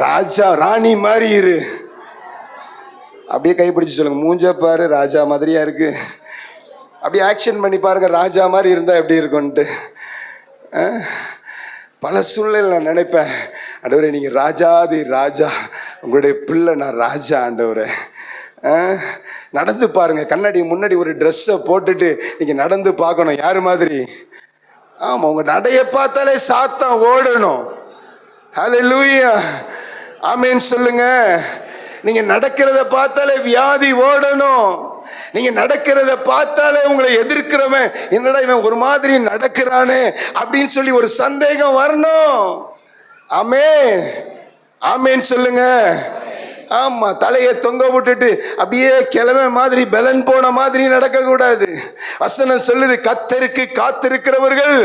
ராஜா ராணி மாதிரி இரு. அப்படியே கை பிடிச்சு சொல்லுங்க, மூஞ்ச பாரு ராஜா மாதிரியா இருக்கு. அப்படி ஆக்ஷன் பண்ணி பாருங்க, ராஜா மாதிரி இருந்தால் எப்படி இருக்கும்ன்ட்டு. பல சூழ்நிலை நான் நினைப்பேன், ஆண்டவரே நீங்கள் ராஜாதி ராஜா, உங்களுடைய பிள்ளை நான் ராஜா ஆண்டவரே. நடந்து பாருங்க, கண்ணாடி முன்னாடி ஒரு ட்ரெஸ்ஸை போட்டுட்டு நீங்கள் நடந்து பார்க்கணும். யார் மாதிரி? ஆமாம், உங்கள் நடைய பார்த்தாலே சாத்தான் ஓடணும். ஹல்லேலூயா, ஆமென் சொல்லுங்க. நீங்க நடக்கிறத பார்த்தாலே வியாதி ஓடணும். நீங்க நடக்கிறத பார்த்தாலே உங்களை எதிர்க்கிறவன், என்னடா இவன் ஒரு மாதிரி நடக்கிறானே அப்படின்னு சொல்லி ஒரு சந்தேகம் வரணும். ஆமென், ஆமென் சொல்லுங்க. ஆமா, தலையை தொங்க விட்டுட்டு அப்படியே கிழமை மாதிரி பலன் போன மாதிரி நடக்க கூடாது. வசனம் சொல்லுது, கர்த்தருக்கு காத்திருக்கிறவர்கள்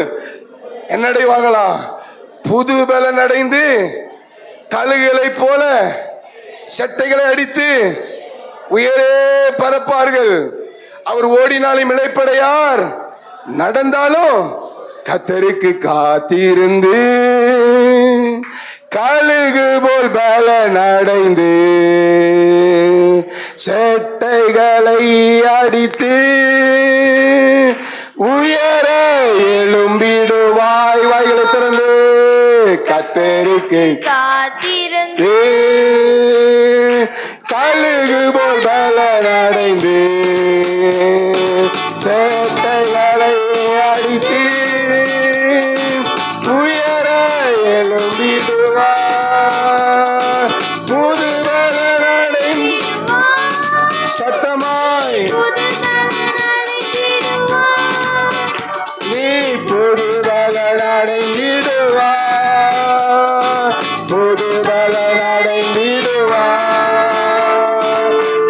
என்னடைவாங்களாம்? புது பலன் அடைந்து கழுகுகளை போல சட்டைகளை அடித்து உயரே பறப்பார்கள். அவர் ஓடினாலும் இளைப்படையார், நடந்தாலும் கர்த்தருக்கு காத்திருந்து கழுகு போல் பலன் அடைந்து சட்டைகளை அடித்து உயர எழும்பிடுவாய். வாய்களை திறந்து கர்த்தருக்கு காத்திருந்து கழுகு போல் பலன் அடைந்து சட்டைகளை அடித்து உயர எழும்பிடுவார். புது பலன் அடைந்து சத்தமாய் நீ புது பலன் அடைந்திடுவார். புது பலன் அடைந்திடுவார்.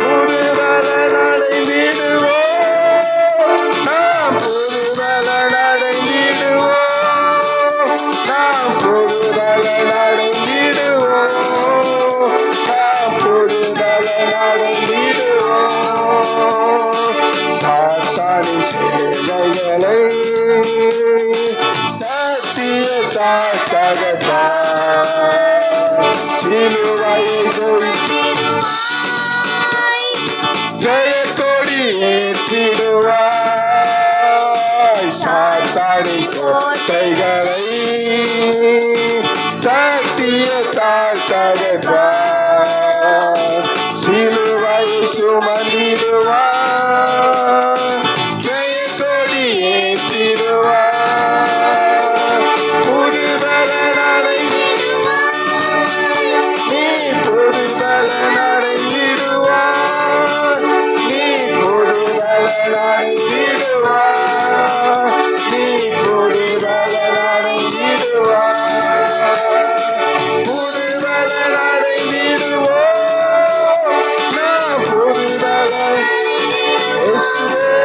புது பலன் அடைந்திடுவோம். நாம் புது பலன் அடைந்திடுவோம். நாம் புது பலன் அடைந்திடுவோம். நாம் புது பலன் அடைந்திடுவோம். சாத்தானின் சேவைகளை சத்தியத்தால் தகர்த்தார். சிலுவையை ஜெயக்கொடி ஏற்றிடுவாய். சாத்தானின் கோட்டைகளை சத்தியத்தால் தகர்த்தார். சிலுவையை சுமந்திடுவார். ஜெயக்கொடி ஏற்றிடுவார். புது பலன் அடைந்திடுவார். நீ புது பலன் அடைந்திடுவார். நீ புது பலன் அடைந்திடுவார். நீ புது பலன் அடைந்திடுவார். புது பலன் அடைந்திடுவோம். நான் புது பலன் இயேசுவே,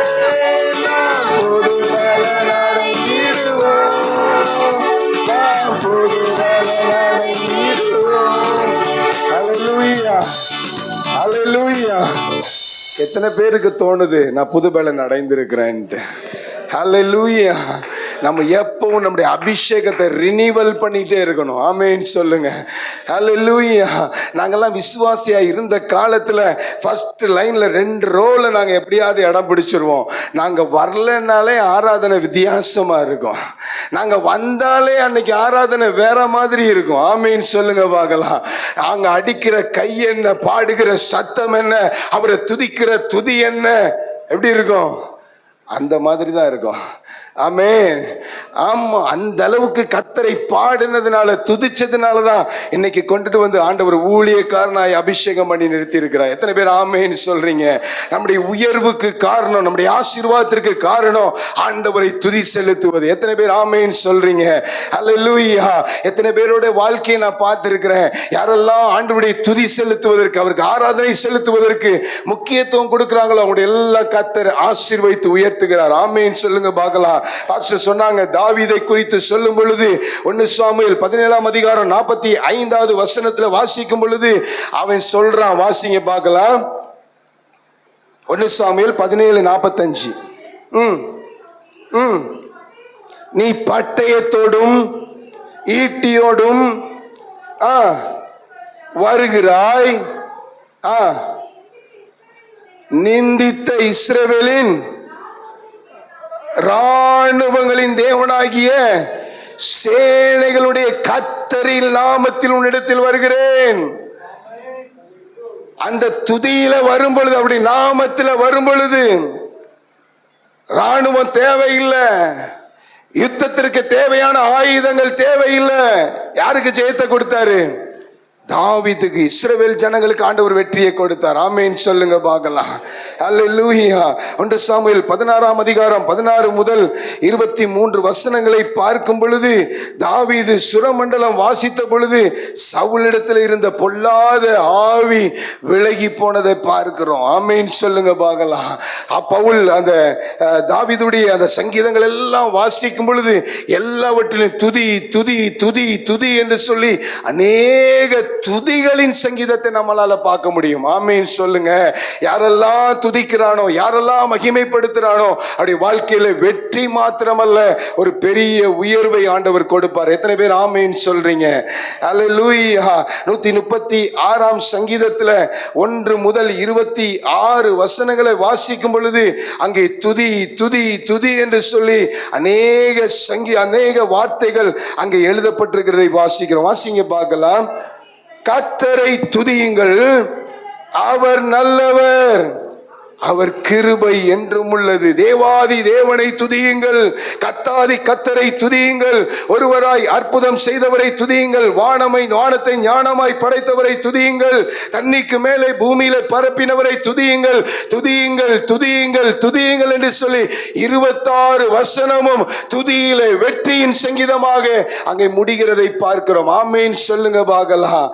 நான் புது பலன் அடைந்திடுவோம். நான் புது பலன் அடைந்திடுவோம். ஹல்லேலூயா, ஹல்லேலூயா. எத்தனை பேருக்கு தோணுது நான் புது பலன் அடைந்திருக்கிறேன்ட்டு? ஹல்லேலூயா. நம்ம எப்பவும் நம்முடைய அபிஷேகத்தை ரினிவல் பண்ணிட்டே இருக்கணும். ஆமென் சொல்லுங்க. ஹல்லேலூயா. நாங்கெல்லாம் விசுவாசியா இருந்த காலத்துல ஃபர்ஸ்ட் லைன்ல 2 ரோல நாங்க எப்படியாவது இடம் பிடிச்சிருவோம். நாங்க வரலனாலே ஆராதனை வித்தியாசமா இருக்கும். நாங்க வந்தாலே அன்னைக்கு ஆராதனை வேற மாதிரி இருக்கும். ஆமென் சொல்லுங்க பார்க்கலாம். நாங்க அடிக்கிற கை என்ன, பாடுகிற சத்தம் என்ன, அவரை துதிக்கிற துதி என்ன, எப்படி இருக்கும்? அந்த மாதிரி தான் இருக்கும். ஆமென். ஆமா, அந்த அளவுக்கு கர்த்தரை பாடினதுனால, துதிச்சதுனால தான் இன்னைக்கு கொண்டுட்டு வந்து ஆண்டவர் ஊழியக்காரனாய் அபிஷேகம் பண்ணி நிறுத்தி இருக்கிறார். எத்தனை பேர் ஆமென் சொல்றீங்க? நம்முடைய உயர்வுக்கு காரணம், நம்முடைய ஆசீர்வாதத்திற்கு காரணம் ஆண்டவரை துதி செலுத்துவது. எத்தனை பேர் ஆமென் சொல்றீங்க? ஹல்லேலூயா. எத்தனை பேரோட வாழ்க்கையை நான் பார்த்திருக்கிறேன். யாரெல்லாம் ஆண்டவருடைய துதி செலுத்துவதற்கு, அவருக்கு ஆராதனை செலுத்துவதற்கு முக்கியத்துவம் கொடுக்கிறாங்களோ அவங்களுடைய எல்லா கர்த்தர் ஆசீர்வதித்து உயர்த்துகிறார். ஆமென் சொல்லுங்க பார்க்கலாம். பாஸ்டர் சொன்னாங்க, தாவீதை குறித்து சொல்லும் பொழுது 1 சாமுவேல் 17ஆம் அதிகாரம் 45வது வசனத்துல வாசிக்கும் பொழுது அவன் சொல்றான், வாசிங்க பார்க்கலாம். 1 சாமுவேல் 17:45. நீ பட்டயத்தோடும் ஈட்டியோடும் வருகிறாய். நிந்தித்த இஸ்ரவேலின் இராணுவங்களின் தேவனாகிய சேனைகளுடைய கர்த்தரின் நாமத்தில் உன்னிடத்தில் வருகிறேன். அந்த துதியில வரும் பொழுது, அப்படி நாமத்தில் வரும் பொழுது ராணுவம் தேவையில்லை, யுத்தத்திற்கு தேவையான ஆயுதங்கள் தேவையில்லை. யாருக்கு ஜெயத்தை கொடுத்தாரு? தாவீதுக்கு, இஸ்ரவேல் ஜனங்களுக்கு ஆண்டவர் வெற்றியை கொடுத்தார். ஆமென் சொல்லுங்க பார்க்கலாம். அல்லேலூயா. 1 சாமுவேல் 16ஆம் அதிகாரம் 16 முதல் 23 வசனங்களை பார்க்கும் பொழுது, தாவீது சுரமண்டலம் வாசித்த பொழுது சவுலிடத்தில் இருந்த பொல்லாத ஆவி விலகி போனதை பார்க்கிறோம். ஆமென் சொல்லுங்க பார்க்கலாம். பவுல் அந்த தாவீதுடைய அந்த சங்கீதங்கள் எல்லாம் வாசிக்கும் பொழுது எல்லாவற்றிலும் துதி துதி துதி துதி என்று சொல்லி அநேக துதிகளின் சங்கீதத்தை நம்மளால பார்க்க முடியும். ஆமென் சொல்லுங்க. யாரெல்லாம் துதிக்கிறானோ, யாரெல்லாம் மகிமைப்படுத்துறானோ, அப்படி வாழ்க்கையில வெற்றி மாத்திரமல்ல, ஒரு பெரிய உயர்வை ஆண்டவர் கொடுப்பார். எத்தனை பேர் ஆமென் சொல்றீங்க? அல்லேலூயா. 136ஆம் சங்கீதத்துல 1 முதல் 26 வசனங்களை வாசிக்கும் பொழுது அங்கே துதி துதி துதி என்று சொல்லி அநேக வார்த்தைகள் அங்கே எழுதப்பட்டிருக்கிறதை வாசிக்கிறோம். வாசிங்க பார்க்கலாம். கர்த்தரை துதியுங்கள், அவர் நல்லவர், அவர் கிருபை என்றும் உள்ளது. தேவாதி தேவனை துதியுங்கள், கத்தாதி கத்தரை துதியுங்கள், ஒருவராய் அற்புதம் செய்தவரை துதியுங்கள், வானத்தை ஞானமாய் படைத்தவரை துதியுங்கள், தண்ணிக்கு மேலே பூமியில பரப்பினவரை துதியுங்கள், துதியுங்கள் துதியுங்கள் துதியுங்கள் என்று சொல்லி 26 வசனமும் துதியிலே வெற்றியின் சங்கீதமாக அங்கே முடிகிறதை பார்க்கிறோம். ஆமென் சொல்லுங்க பார்க்கலாம்.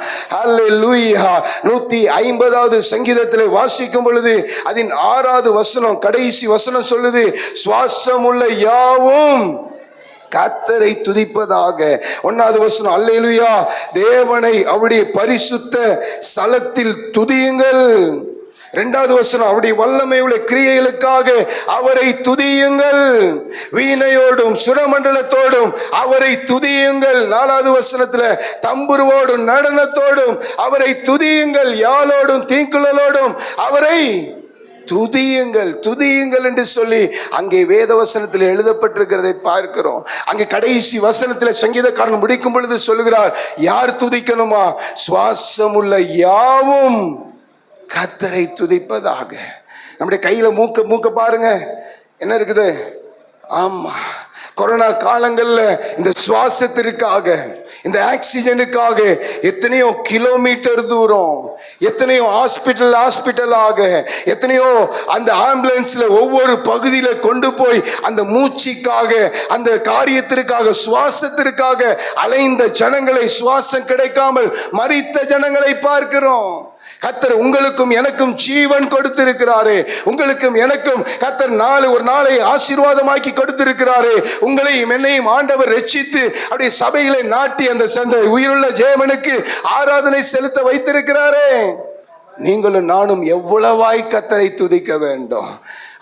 அல்லேலூயா. 150வது சங்கீதத்திலே வாசிக்கும் பொழுது அதன் 6வது வசனம், கடைசி வசனம் சொல்லுது, சுவாசம் உள்ள யாவும் கர்த்தரை துதிப்பதாக. 1வது வசனம், அல்லேலூயா, தேவனை அவருடைய பரிசுத்த ஸ்தலத்தில் துதியுங்கள். 2வது வசனம், அவருடைய வல்லமை உள்ள கிரியைகளுக்காக அவரை துதியுங்கள், வீணையோடும் சுரமண்டலத்தோடும் அவரை துதியுங்கள். 4வது வசனத்துல தம்புருவோடும் நடனத்தோடும் அவரை துதியுங்கள், யாழோடும் தீங்குழலோடும் அவரை துதியுங்கள் துதியுங்கள் என்று சொல்லி அங்கே வேத வசனத்தில் எழுதப்பட்டிருக்கிறதை பார்க்கிறோம். அங்கே கடைசி வசனத்தில் சங்கீதக்காரன் முடிக்கும் பொழுது சொல்லுகிறார், யார் துதிக்கணுமா? சுவாசமுள்ள யாவும் கர்த்தரை துதிப்பதாக. நம்முடைய கையில மூக்க பாருங்க, என்ன இருக்குது? ஆமா, கொரோனா காலங்கள்ல இந்த சுவாசத்திற்காக, இந்த ஆக்சிஜனுக்காக எத்தனையோ கிலோமீட்டர் தூரம், எத்தனையோ ஹாஸ்பிட்டலாக, எத்தனையோ அந்த ஆம்புலன்ஸ்ல ஒவ்வொரு பகுதியில கொண்டு போய் அந்த மூச்சுக்காக, அந்த காரியத்திற்காக, சுவாசத்திற்காக அலைந்த ஜனங்களை, சுவாசம் கிடைக்காமல் மரித்த ஜனங்களை பார்க்கிறோம். கர்த்தர் உங்களுக்கும் எனக்கும் ஜீவன் கொடுத்திருக்கிறாரே, உங்களுக்கும் எனக்கும் கர்த்தர் ஒரு நாளை ஆசீர்வாதமாக்கி கொடுத்திருக்கிறாரே. உங்களையும் என்னையும் ஆண்டவர் ரட்சித்து அப்படியே சபையிலே நாட்டி அந்த உயிருள்ள ஜெயமனுக்கு ஆராதனை செலுத்த வைத்திருக்கிறாரே. நீங்களும் நானும் எவ்வளவாய் கர்த்தரை துதிக்க வேண்டும்.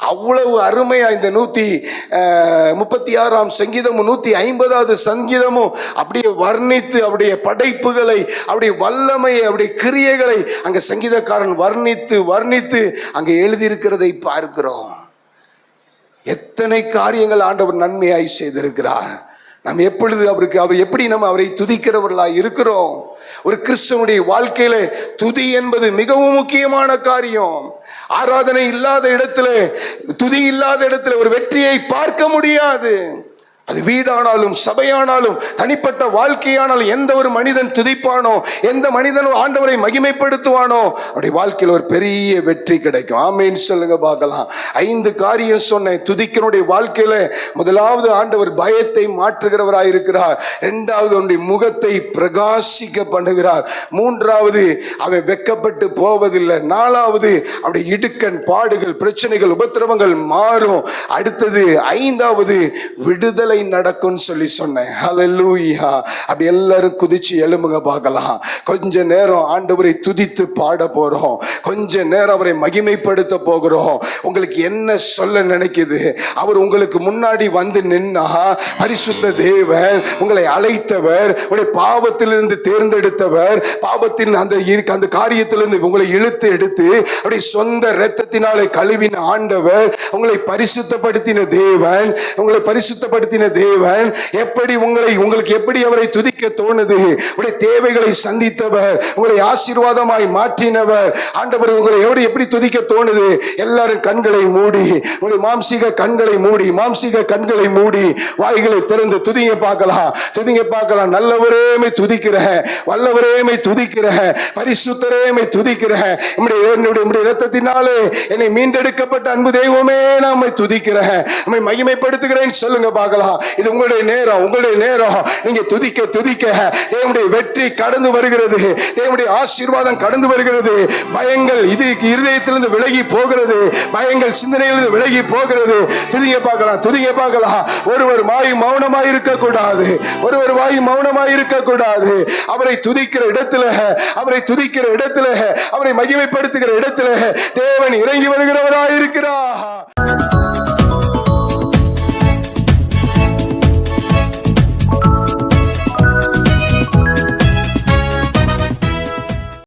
அவ்வளவு அருமையா இந்த 136ஆம் சங்கீதமும் 150வது சங்கீதமும் அப்படியே வர்ணித்து, அப்படியே படைப்புகளை, அப்படியே வல்லமையை, அப்படியே கிரியைகளை அங்க சங்கீதக்காரன் வர்ணித்து அங்க எழுதியிருக்கிறதை பார்க்கிறோம். எத்தனை காரியங்கள் ஆண்டவர் நன்மையாய் செய்திருக்கிறார். நாம் அவர் எப்படி நம்ம அவரை துதிக்கிறவர்களாய் இருக்கிறோம். ஒரு கிறிஸ்தவனுடைய வாழ்க்கையில துதி என்பது மிகவும் முக்கியமான காரியம். ஆராதனை இல்லாத இடத்துல, துதி இல்லாத இடத்துல ஒரு வெற்றியை பார்க்க முடியாது. அது வீடானாலும் சபையானாலும் தனிப்பட்ட வாழ்க்கையானாலும் எந்த ஒரு மனிதன் துதிப்பானோ, எந்த மனிதனும் ஆண்டவரை மகிமைப்படுத்துவானோ, அப்படி வாழ்க்கையில் ஒரு பெரிய வெற்றி கிடைக்கும். ஆமென் சொல்லுங்க பார்க்கலாம். 5 காரியம் சொன்னேன். துதிக்கனுடைய வாழ்க்கையில முதலாவது ஆண்டவர் பயத்தை மாற்றுகிறவராய் இருக்கிறார். 2வது அவனுடைய முகத்தை பிரகாசிக்க பண்ணுகிறார். 3வது அவன் வெக்கப்பட்டு போவதில்லை. 4வது அவனுடைய இடுக்கண் பாடுகள், பிரச்சனைகள், உபத்திரவங்கள் மாறும். அடுத்தது 5வது விடுதலை நன்மை நடக்கும்னு சொல்லி சொன்னேன். ஹல்லேலூயா. அப்படி எல்லாரும் குதிச்சு எழும்புங்க பார்க்கலாம். கொஞ்ச நேரம் ஆண்டவரை துதித்து பாட போறோம். கொஞ்ச நேரம் அவரை மகிமைப்படுத்த போகிறோம். உங்களுக்கு என்ன சொல்ல நினைக்குது? அவர் உங்களுக்கு முன்னாடி வந்து நின்னா, பரிசுத்த தேவன் உங்களை அழைத்தவர், உங்களுடைய பாவத்திலிருந்து தேர்ந்தெடுத்தவர், பாவத்தின் அந்த காரியத்திலிருந்து உங்களை இழுத்து எடுத்து அப்படி சொந்த இரத்தத்தினாலே கழுவின ஆண்டவர், உங்களை பரிசுத்தப்படுத்தின தேவன், உங்களை பரிசுத்தப்படுத்தின தேவன் எப்படி உங்களுக்கு எப்படி அவரை துதிக்க தோணுது? உங்களுடைய தேவைகளை சந்தித்தவர், உங்களை ஆசீர்வாதமாய் மாற்றினவர் ஆண்டவர், உங்களை எப்படி துதிக்க தோணுது? எல்லாரும் கண்களை மூடி, உங்களுடைய மாம்சீக கண்களை மூடி வாய்களை திறந்து துதிங்க பார்க்கலாம். துதிங்க பார்க்கலாம். நல்லவரேமை துதிக்கிறேன், வல்லவரேமை துதிக்கிறேன், பரிசுத்தரேமை துதிக்கிறேன், என்னுடைய இரத்தத்தினாலே என்னை மீண்டெடுக்கப்பட்ட அன்பு தெய்வமே நாமை துதிக்கிறேன், நம்மை மகிமைப்படுத்துகிறேன் சொல்லுங்க பார்க்கலாம். இது உங்களுடைய நேரம். நீங்க துதிக்க தேவனுடைய வெற்றி கடந்து வருகிறது, தேவனுடைய ஆசீர்வாதம் கடந்து வருகிறது. பயங்கள் இது இருதயத்திலிருந்து விலகி போகிறது, பயங்கள் சிந்தனையிலிருந்து விலகி போகிறது. துதிங்க பார்க்கலாம். ஒருவர் வாய் மௌனமாய் இருக்கக்கூடாது, அவரை துதிக்கிற இடத்துல, அவரை மகிமைப்படுத்துகிற இடத்துல தேவன் இறங்கி வருகிறவராய் இருக்கிறார்.